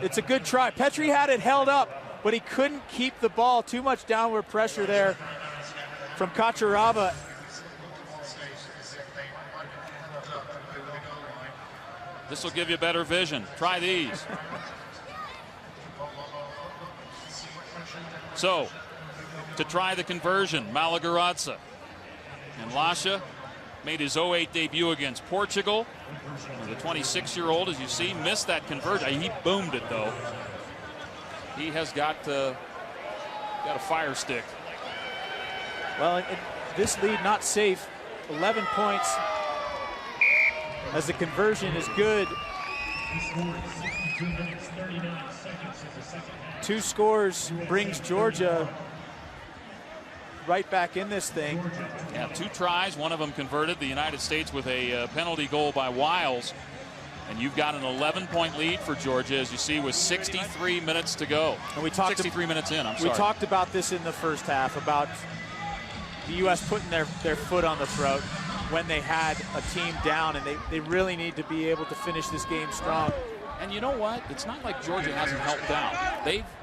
it's a good try. Petry had it held up, but he couldn't keep the ball. Too much downward pressure there from Kacharava. This will give you better vision. Try these. So, to try the conversion, Malagaradze. And Lasha made his 08 debut against Portugal. The 26-year-old, as you see, missed that conversion. He boomed it, though. He has got a fire stick. Well, this lead not safe. 11 points as the conversion is good. Two scores brings Georgia right back in this thing. Yeah, 2 tries, one of them converted. The United States with a penalty goal by Wiles. And you've got an 11-point lead for Georgia, as you see, with 63 minutes to go. And we talked 63 minutes in, I'm sorry. We talked about this in the first half, about the U.S. putting their foot on the throat when they had a team down, and they really need to be able to finish this game strong. And you know what? It's not like Georgia hasn't helped out.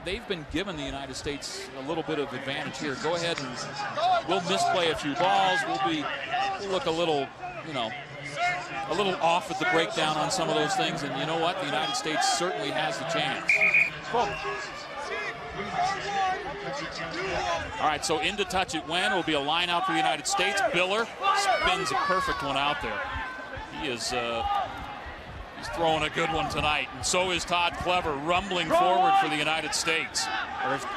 They've been given the United States a little bit of advantage here. Go ahead and we'll misplay a few balls. We'll look a little, a little off at the breakdown on some of those things. And you know what? The United States certainly has the chance. All right, so into touch it went. It'll be a line out for the United States. Biller spins a perfect one out there. He is he's throwing a good one tonight, and so is Todd Clever, rumbling forward for the United States.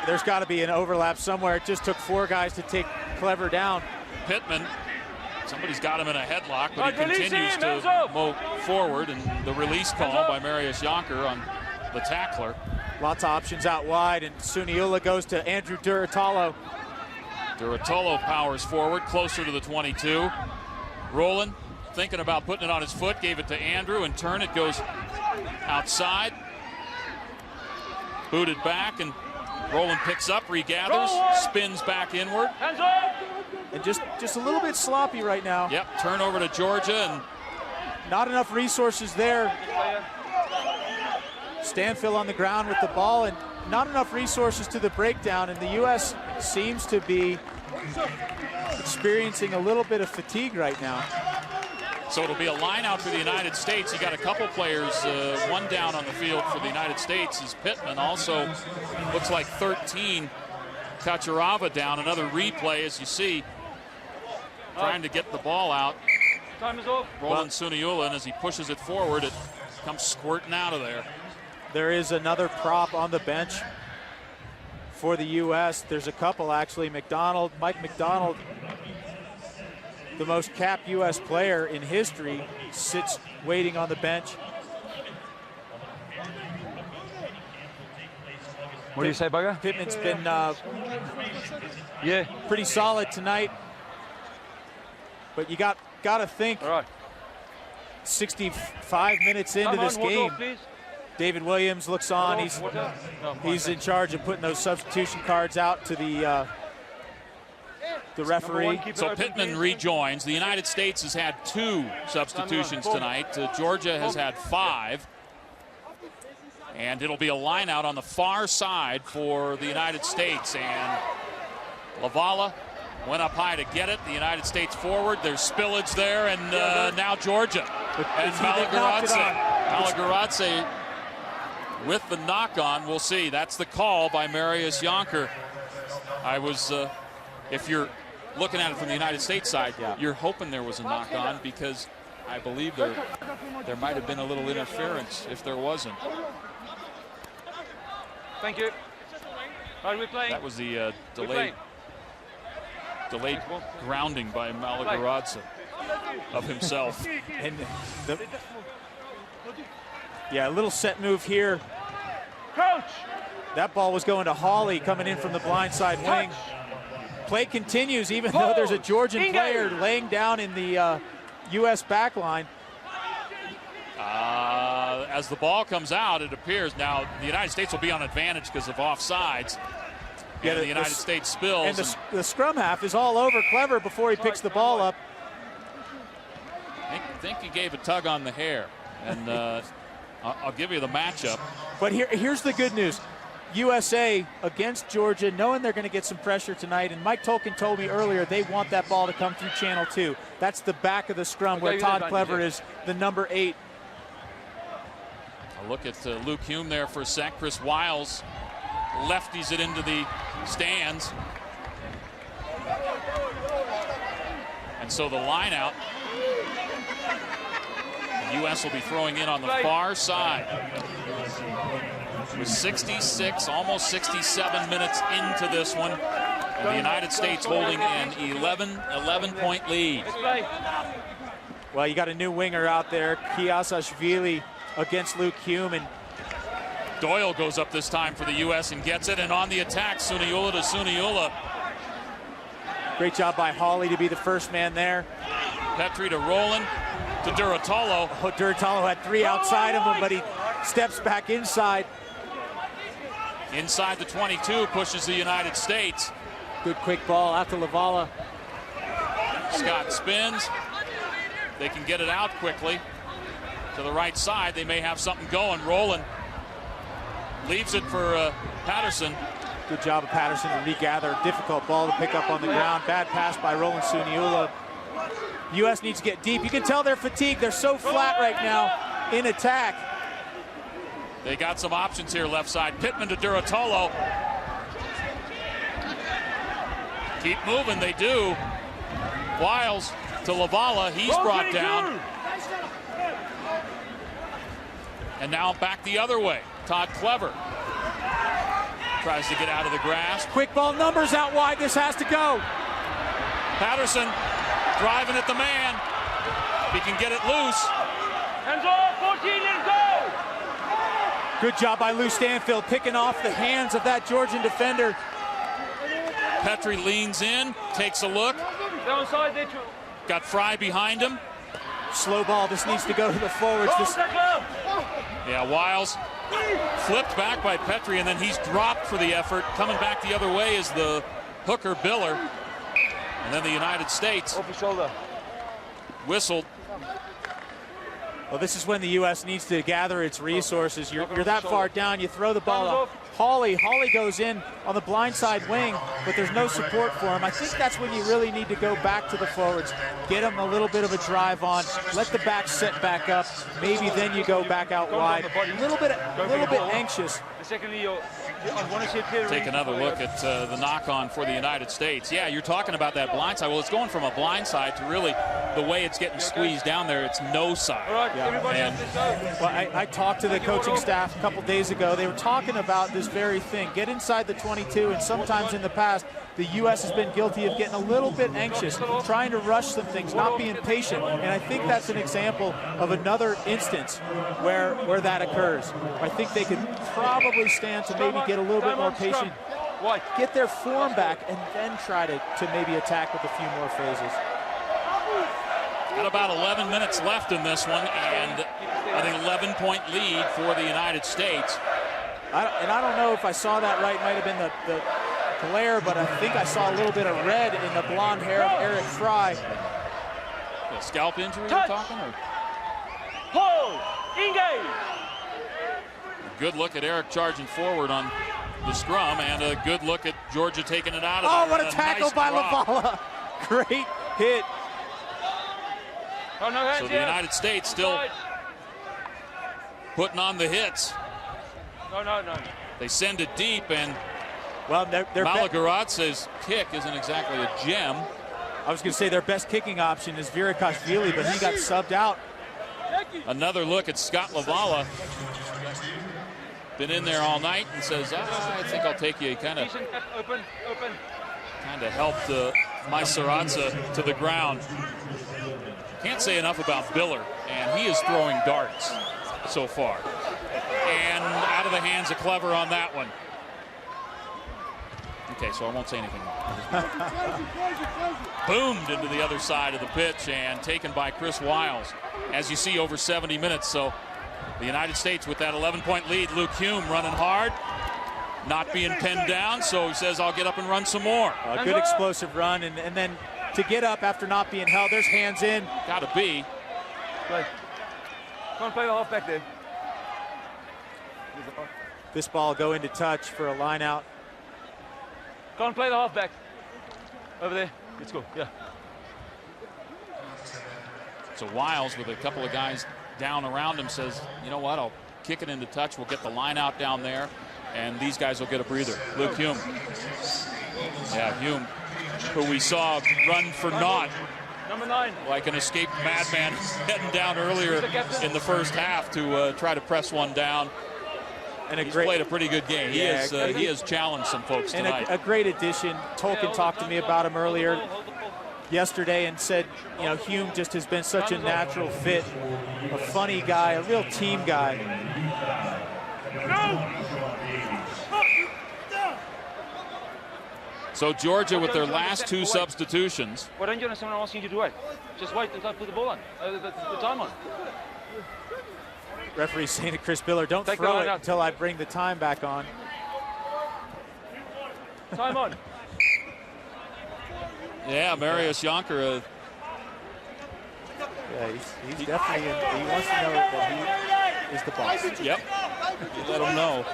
There's got to be an overlap somewhere. It just took 4 guys to take Clever down. Pittman, somebody's got him in a headlock, but he continues to move forward, and the release call by Marius Jonker on the tackler. Lots of options out wide, and Suniula goes to Andrew Duratolo. Duratolo powers forward, closer to the 22. Roland thinking about putting it on his foot, gave it to Andrew, and turn it goes outside. Booted back, and Roland picks up, regathers, spins back inward. And just a little bit sloppy right now. Yep, turnover to Georgia, and not enough resources there. Stanfill on the ground with the ball, and not enough resources to the breakdown, and the U.S. seems to be experiencing a little bit of fatigue right now. So it'll be a line out for the United States. You got a couple players, one down on the field for the United States is Pittman. Also, looks like 13, Kacharava down. Another replay, as you see, trying to get the ball out. Time is off. Roland Suniula, and as he pushes it forward, it comes squirting out of there. There is another prop on the bench for the U.S. There's a couple, actually. Mike McDonald, the most capped U.S. player in history, sits waiting on the bench. What do you say, Bugger? Pittman's been pretty solid tonight. But you got to think, 65 minutes into this game, David Williams looks on. He's in charge of putting those substitution cards out to the referee. So Pittman rejoins. The United States has had 2 substitutions tonight. Georgia has had 5. And it'll be a line out on the far side for the United States. And Lavala went up high to get it. The United States forward. There's spillage there, and now Georgia. And Malagarace with the knock-on. We'll see. That's the call by Marius Jonker. I was, if you're looking at it from the United States side, you're hoping there was a knock-on, because I believe there might have been a little interference if there wasn't. Thank you. Are we playing? That was the delayed grounding by Malagarace of himself. And a little set move here. Coach! That ball was going to Hawley, coming in from the blindside wing. Play continues, even though there's a Georgian player laying down in the U.S. back line. As the ball comes out, it appears now the United States will be on advantage because of offsides. And the United States spills. And the scrum half is all over Clever before he picks the ball up. I think he gave a tug on the hair. And I'll give you the matchup. But here's the good news. USA against Georgia, knowing they're going to get some pressure tonight, and Mike Tolkien told me earlier they want that ball to come through channel 2. That's the back of the scrum where Todd Clever is the number 8. A look at Luke Hume there for a sec. Chris Wiles lefties it into the stands. And so the line out. The U.S. will be throwing in on the far side. With 66, almost 67 minutes into this one. And the United States holding an 11-point lead. Well, you got a new winger out there, Kiasashvili, against Luke Hume. And Doyle goes up this time for the U.S. and gets it, and on the attack, Suniula to Suniula. Great job by Hawley to be the first man there. Petrie to Rowland to Duratolo. Oh, Duratolo had 3 outside of him, but he steps back inside. Inside the 22, pushes the United States. Good quick ball out to Lavala. Scott spins. They can get it out quickly to the right side. They may have something going. Rowland leaves it for Patterson. Good job of Patterson to regather. Difficult ball to pick up on the ground. Bad pass by Roland Suniula. U.S. needs to get deep. You can tell they're fatigued. They're so flat right now in attack. They got some options here left side. Pittman to Duratolo. Keep moving, they do. Wiles to Lavala. He's brought down. And now back the other way. Todd Clever tries to get out of the grasp. Quick ball, numbers out wide. This has to go. Patterson driving at the man. He can get it loose. Hands off, 14 and go! Good job by Lou Stanfield picking off the hands of that Georgian defender. Petrie leans in, takes a look. Downside there too. Got Fry behind him. Slow ball. This needs to go to the forwards. Yeah, Wiles flipped back by Petrie, and then he's dropped for the effort. Coming back the other way is the hooker Biller. And then the United States off his shoulder. Whistled. Well, this is when the U.S. needs to gather its resources. You're that far down, you throw the ball up. Hawley goes in on the blindside wing, but there's no support for him. I think that's when you really need to go back to the forwards, get them a little bit of a drive on, let the back set back up. Maybe then you go back out wide. A little bit anxious. Take another look at the knock-on for the United States. Yeah, you're talking about that blindside. Well, it's going from a blindside to really the way it's getting squeezed down there. It's no side. Well, I talked to the coaching staff a couple days ago. They were talking about this very thing. Get inside the 22, and sometimes in the past, the U.S. has been guilty of getting a little bit anxious, trying to rush some things, not being patient. And I think that's an example of another instance where that occurs. I think they could probably stand to maybe get a little bit more patient, get their form back, and then try to maybe attack with a few more phases. Got about 11 minutes left in this one, and an 11-point lead for the United States. I don't know if I saw that right. Might have been the glare, but I think I saw a little bit of red in the blonde hair of Eric Fry. A scalp injury you're talking? Or? Hold! Engage! Good look at Eric charging forward on the scrum, and a good look at Georgia taking it out of there. Oh, what a tackle by Lavala. Great hit. So the United States still putting on the hits. No. They send it deep, and well, Malagarace's kick isn't exactly a gem. I was going to say their best kicking option is Virakashvili, but he got subbed out. Another look at Scott Lavala. Been in there all night and says, I think I'll take you. He kind of helped Maisaratsa to the ground. Can't say enough about Biller, and he is throwing darts so far. And out of the hands of Clever on that one. Okay, so I won't say anything more. Boomed into the other side of the pitch and taken by Chris Wiles. As you see, over 70 minutes. So the United States with that 11-point lead. Luke Hume running hard, not being pinned down. So he says, I'll get up and run some more. A good explosive run, and then to get up after not being held. There's hands in. Gotta be. Play. Come on, play the halfback there. This ball go into touch for a line out. Go and play the halfback. Over there. Let's go. Yeah. So Wiles, with a couple of guys down around him, says, you know what, I'll kick it into touch. We'll get the line out down there, and these guys will get a breather. Luke Hume. Yeah, Hume, who we saw run for naught. Number 9. Like an escaped madman heading down earlier in the first half to try to press one down. And he's played a pretty good game. He has challenged some folks tonight. And a great addition. Tolkien talked to me about him earlier. yesterday and said, you know, Hume just has been such a natural fit, a funny guy, a real team guy. So Georgia with their last 2 substitutions. Why don't you understand what I'm asking you to wait? Just wait until I put the ball on, the time on. Referee saying to Chris Biller, don't throw it until I bring the time back on. Time on. Yeah, Marius Jonker. Yeah, he's definitely, he wants to know that he is the boss. Yep, you let him know.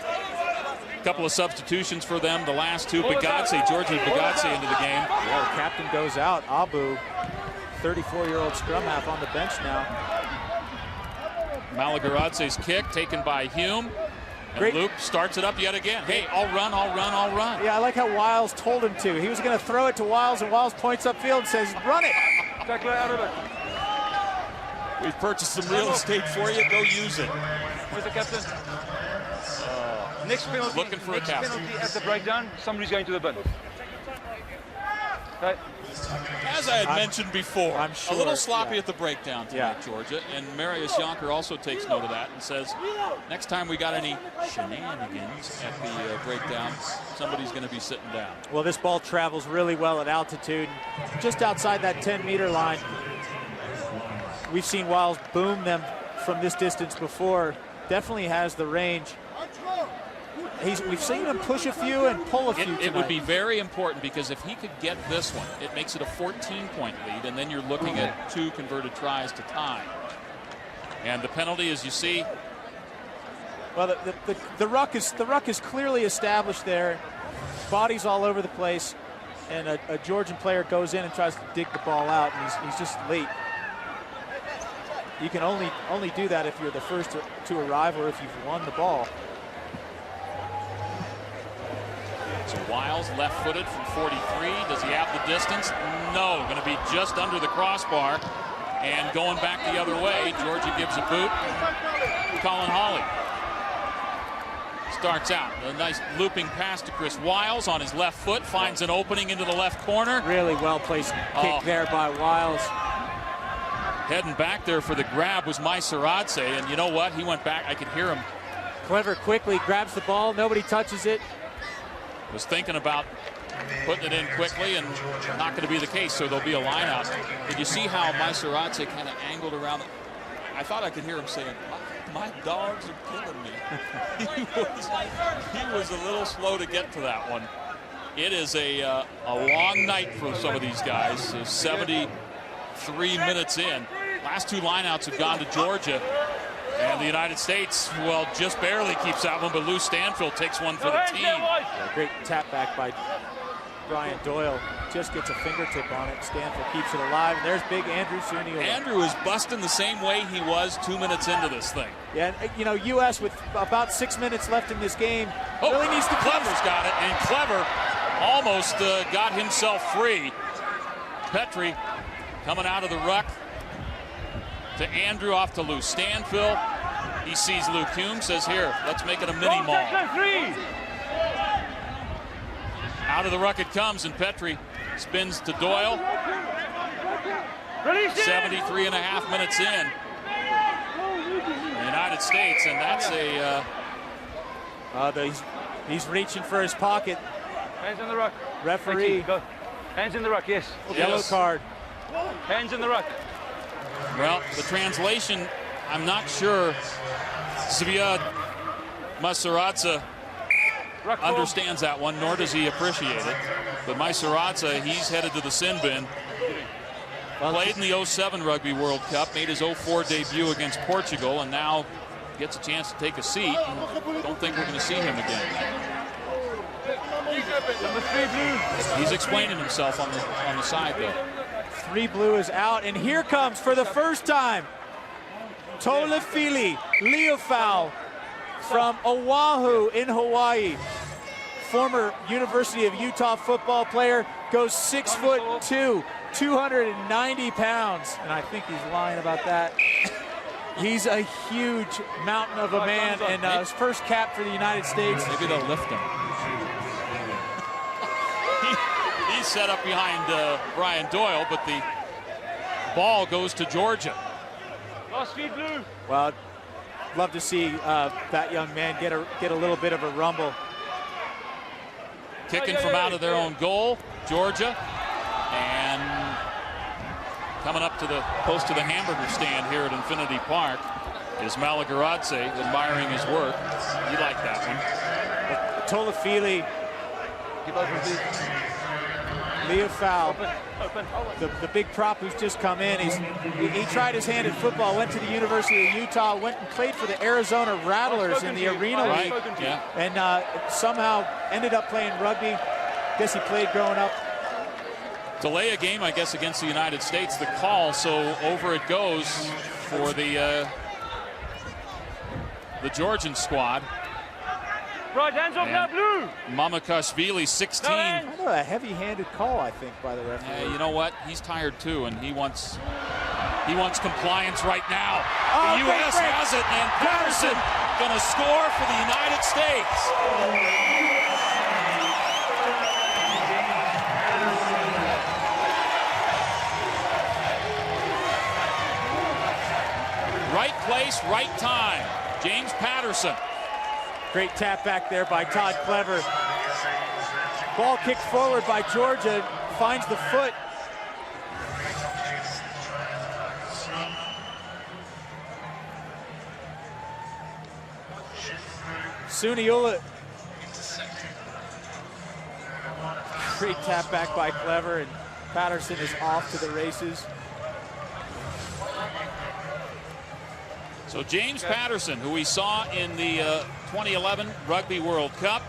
A couple of substitutions for them, the last 2. Bugazzi, Georgie Bugazzi into the game. Yeah, the captain goes out. Abu, 34-year-old scrum half on the bench now. Malagaradze's kick taken by Hume. And Great. Luke starts it up yet again. Hey, I'll run, I'll run, I'll run. Yeah, I like how Wiles told him to. He was going to throw it to Wiles, and Wiles points upfield and says, run it. Tackle out of it. We've purchased some real estate for you. Go use it. Where's the captain? Next penalty. Looking for a captain. Penalty at the breakdown. Somebody's going to the bin. Okay. As I had mentioned before, I'm sure, a little sloppy at the breakdown tonight, Yeah. Georgia. And Marius Jonker also takes note of that and says, next time we got any shenanigans at the breakdown, somebody's going to be sitting down. Well, this ball travels really well at altitude. Just outside that 10-meter line, we've seen Wiles boom them from this distance before. Definitely has the range. We've seen him push a few and pull a few It would be very important, because if he could get this one, it makes it a 14-point lead, and then you're looking at 2 converted tries to tie. And the penalty, as you see. Well, the ruck is clearly established there. Bodies all over the place, and a Georgian player goes in and tries to dig the ball out, and he's just late. You can only do that if you're the first to arrive or if you've won the ball. So Wiles left-footed from 43. Does he have the distance? No. Going to be just under the crossbar. And going back the other way, Georgia gives a boot. Colin Hawley starts out. A nice looping pass to Chris Wiles on his left foot. Finds an opening into the left corner. Really well-placed kick there by Wiles. Heading back there for the grab was Maisaradze. And you know what? He went back. I could hear him. Clever quickly grabs the ball. Nobody touches it. Was thinking about putting it in quickly, and not going to be the case, so there'll be a line out. Did you see how Maisaradze kind of angled around? I thought I could hear him saying, my dogs are killing me. he was a little slow to get to that one. It is a long night for some of these guys. 73 minutes in. Last 2 lineouts have gone to Georgia. And the United States, well, just barely keeps that one, but Lou Stanfield takes one for the team. Yeah, great tap back by Brian Doyle. Just gets a fingertip on it. Stanfield keeps it alive. And there's big Andrew Suniula. Andrew is busting the same way he was 2 minutes into this thing. Yeah, you know, U.S. with about 6 minutes left in this game really needs to. Clever's got it, and Clever almost got himself free. Petrie coming out of the ruck to Andrew, off to Lou Stanfield. He sees Luke Hume, says, here, let's make it a mini maul. Out of the ruck it comes, and Petrie spins to Doyle. 73 and a half minutes in. The United States, and that's he's reaching for his pocket. Hands in the ruck. Referee. Hands in the ruck, yes. Yellow card. Hands in the ruck. Well, the translation, I'm not sure Zviad Maisaradze understands that one, nor does he appreciate it. But Maisaradze, he's headed to the sin bin. Played in the 07 Rugby World Cup, made his 04 debut against Portugal, and now gets a chance to take a seat. Don't think we're going to see him again. He's explaining himself on the side, though. 3 blue is out, and here comes for the first time Tolefili Leofau from Oahu in Hawaii. Former University of Utah football player, goes 6'2", 290 pounds, and I think he's lying about that. He's a huge mountain of a man, and his first cap for the United States. Maybe they'll lift him. He's set up behind Brian Doyle, but the ball goes to Georgia. Lost feed, Blue. Well, I'd love to see that young man get a little bit of a rumble. Kicking from out of their own goal, Georgia. And coming up to the close to the hamburger stand here at Infinity Park is Malagaradze, admiring his work. You like that one. Tolafili, Leofau, the big prop who's just come in. He tried his hand at football, went to the University of Utah, went and played for the Arizona Rattlers in the Arena League, and somehow ended up playing rugby. Guess he played growing up. Delay a game, I guess, against the United States, the call, so over it goes for the Georgian squad. Right, hands off now, Blue. Mamakashvili, 16. I know, a heavy-handed call, I think, by the referee. You know what? He's tired too, and he wants compliance right now. Oh, the U.S. has it, and Patterson going to score for the United States. Right place, right time. James Patterson. Great tap back there by Todd Clever. Ball kicked forward by Georgia, finds the foot. Suniula. Great tap back by Clever, and Patterson is off to the races. So James Patterson, who we saw in the 2011 Rugby World Cup,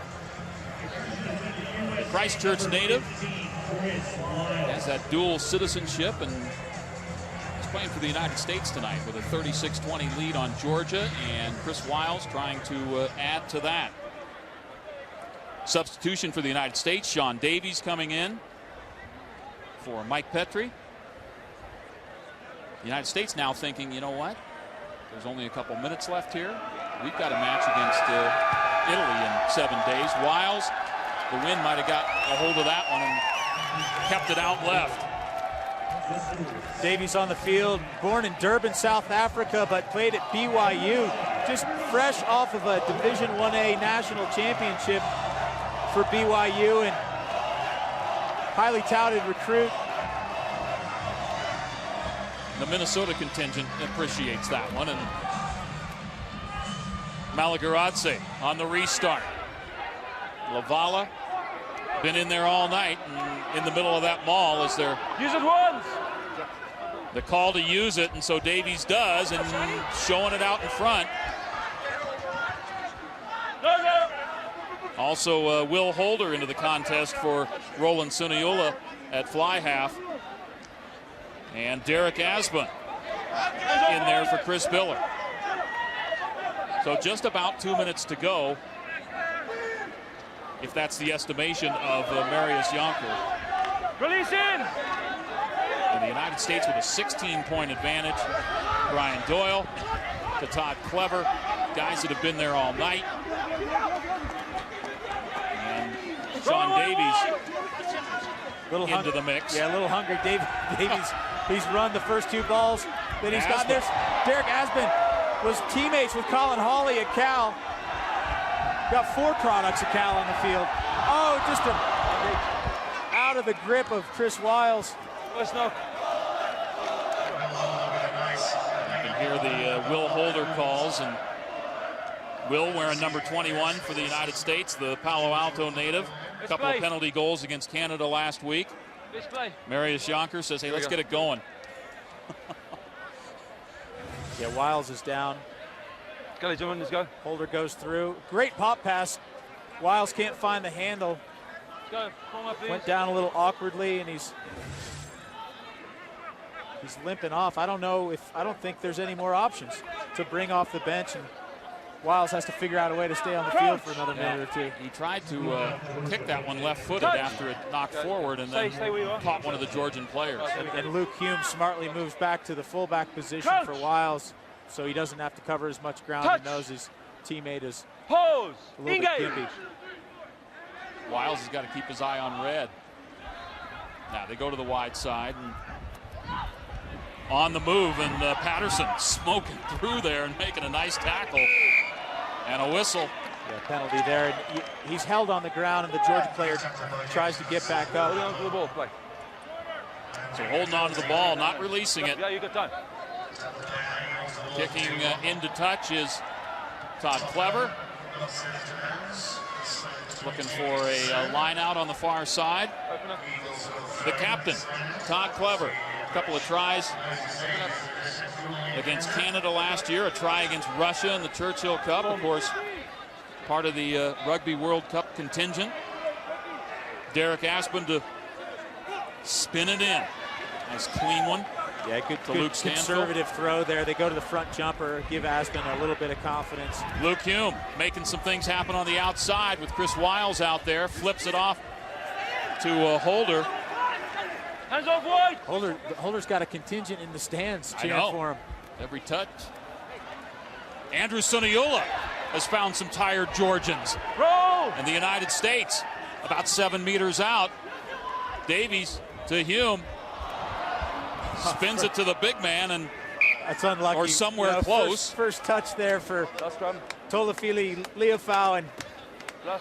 Christchurch native, has that dual citizenship and is playing for the United States tonight with a 36-20 lead on Georgia, and Chris Wiles trying to add to that. Substitution for the United States, Sean Davies coming in for Mike Petrie. The United States now thinking, you know what? There's only a couple minutes left here. We've got a match against Italy in 7 days. Wiles, the wind might have got a hold of that one and kept it out left. Davies on the field, born in Durban, South Africa, but played at BYU. Just fresh off of a Division 1A national championship for BYU, and highly touted recruit. The Minnesota contingent appreciates that one. And Malagaradze on the restart. Lavala been in there all night, and in the middle of that maul is there. Use it once. The call to use it, and so Davies does, and showing it out in front. Also, Will Holder into the contest for Roland Suniula at fly half. And Derek Asbun in there for Chris Biller. So just about 2 minutes to go, if that's the estimation of Marius Jonker. Release in! And the United States with a 16-point advantage. Brian Doyle to Todd Clever, guys that have been there all night. And Sean Davies into the mix. Yeah, a little hungry. Davies, he's run the first two balls. Then he's got this. Derek Asbun was teammates with Colin Hawley at Cal. Got 4 products at Cal on the field. Oh, just out of the grip of Chris Wiles. Let's know. You can hear the Will Holder calls, and Will wearing number 21 for the United States, the Palo Alto native. A couple of penalty goals against Canada last week. Marius Jonker says, hey, let's get it going. Yeah, Wiles is down. Let's go. Holder goes through. Great pop pass. Wiles can't find the handle. Let's go. Went down a little awkwardly, and he's limping off. I don't think there's any more options to bring off the bench, and Wiles has to figure out a way to stay on the field for another minute or two. He tried to kick that one left-footed after it knocked forward, and then caught one of the Georgian players. And Luke Hume smartly moves back to the fullback position for Wiles, so he doesn't have to cover as much ground and knows his teammate is a little bit gimpy. Wiles has got to keep his eye on red. Now they go to the wide side and on the move, and Patterson smoking through there and making a nice tackle and a whistle. Yeah, penalty there. And he's held on the ground, and the Georgia player tries to get back up. Hold on to the ball, play. So holding on to the ball, not releasing it. Yeah, you got time. Kicking into touch is Todd Clever. Looking for a line out on the far side. The captain, Todd Clever. A couple of tries against Canada last year, a try against Russia in the Churchill Cup, of course, part of the Rugby World Cup contingent. Derek Aspen to spin it in. Nice clean one. Yeah, good Luke conservative throw there. They go to the front jumper, give Aspen a little bit of confidence. Luke Hume making some things happen on the outside with Chris Wiles out there. Flips it off to Holder. Hands off wide. Holder's got a contingent in the stands cheering for him. Every touch. Andrew Suniula has found some tired Georgians. Roll! And the United States about 7 meters out. Davies to Hume. Spins it to the big man, and that's unlucky. Or somewhere close. First touch there for Tolafili Leofau, and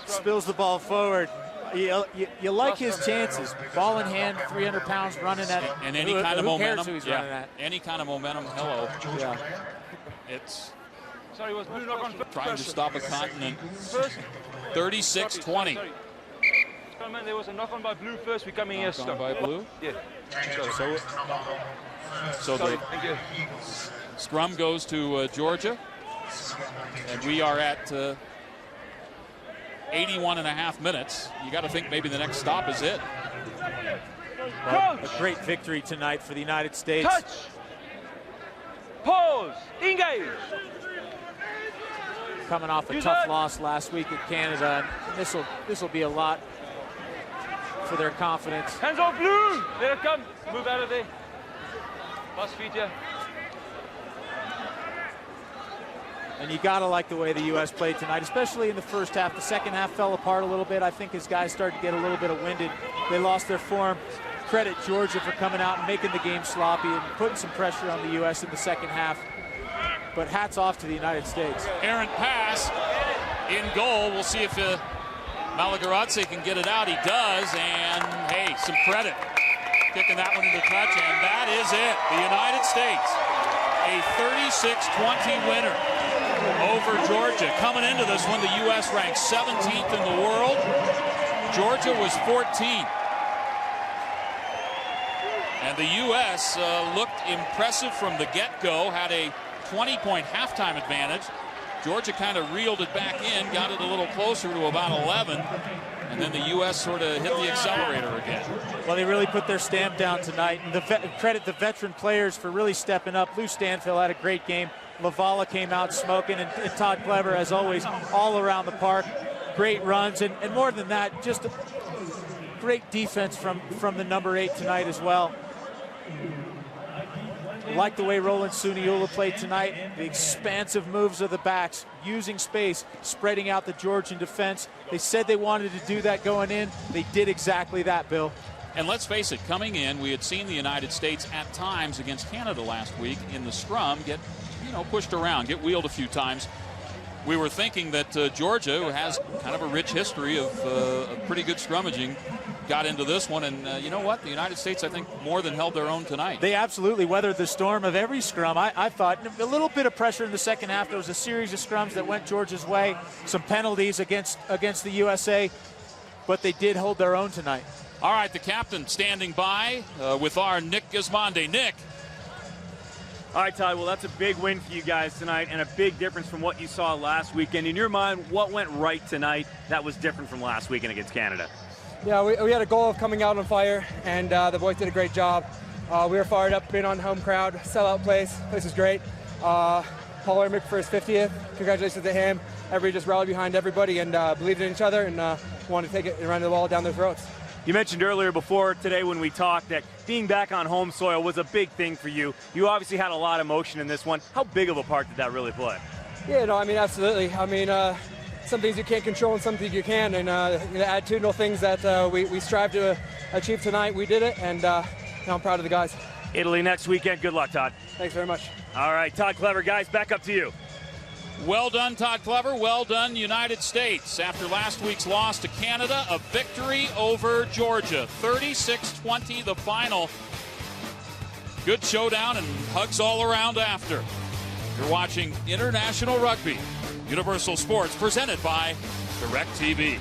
spills the ball forward. You like his chances. Ball in hand, 300 pounds running at it. And any kind of momentum. Cares who he's running at? Any kind of momentum. Hello. Yeah. It's sorry, was blue knock on trying to stop a continent. 36-20. There was a knock on by blue first. We coming here. Knock on by blue. Yeah. So the scrum goes to Georgia, and we are at 81 and a half minutes. You got to think maybe the next stop is it. Well, a great victory tonight for the United States. Touch. Pause. Engage. Coming off a tough loss last week at Canada, and this will be a lot for their confidence. Hands off blue. Let it come. Move out of there. Bus feet, yeah. And you got to like the way the U.S. played tonight, especially in the first half. The second half fell apart a little bit. I think as guys started to get a little bit of winded, they lost their form. Credit Georgia for coming out and making the game sloppy and putting some pressure on the U.S. in the second half. But hats off to the United States. Errant pass in goal. We'll see if Malagaradze can get it out. He does, and hey, some credit. Kicking that one into touch, and that is it. The United States, a 36-20 winner over Georgia. Coming into this one, the U.S. ranked 17th in the world. Georgia was 14th. And the U.S. looked impressive from the get-go, had a 20-point halftime advantage. Georgia kind of reeled it back in, got it a little closer to about 11, and then the U.S. sort of hit the accelerator again. Well, they really put their stamp down tonight, and credit the veteran players for really stepping up. Lou Stanfield had a great game. Lavala came out smoking, and Todd Clever, as always, all around the park. Great runs, and more than that, just a great defense from the number 8 tonight as well. Like the way Roland Suniula played tonight, the expansive moves of the backs, using space, spreading out the Georgian defense. They said they wanted to do that going in. They did exactly that, Bill. And let's face it, coming in, we had seen the United States at times against Canada last week in the scrum get, pushed around, get wheeled a few times. We were thinking that Georgia, who has kind of a rich history of pretty good scrummaging, got into this one, and you know what? The United States, I think, more than held their own tonight. They absolutely weathered the storm of every scrum. I thought a little bit of pressure in the second half. There was a series of scrums that went Georgia's way, some penalties against the USA, but they did hold their own tonight. All right, the captain standing by with our Nick Gismondi. Nick. All right, Todd, well, that's a big win for you guys tonight and a big difference from what you saw last weekend. In your mind, what went right tonight that was different from last weekend against Canada? Yeah, we had a goal of coming out on fire, and the boys did a great job. We were fired up, being on home crowd, sellout place. This is great. Paul Ermick for his 50th. Congratulations to him. Everybody just rallied behind everybody and believed in each other and wanted to take it and run the ball down their throats. You mentioned earlier before today when we talked that being back on home soil was a big thing for you. You obviously had a lot of emotion in this one. How big of a part did that really play? Yeah, no, I mean, absolutely. I mean, some things you can't control and some things you can. And the attitudinal things that we strive to achieve tonight, we did it, and I'm proud of the guys. Italy next weekend. Good luck, Todd. Thanks very much. All right, Todd Clever, guys, back up to you. Well done, Todd Clever. Well done, United States. After last week's loss to Canada, a victory over Georgia. 36-20, the final. Good showdown and hugs all around after. You're watching International Rugby, Universal Sports, presented by DirecTV.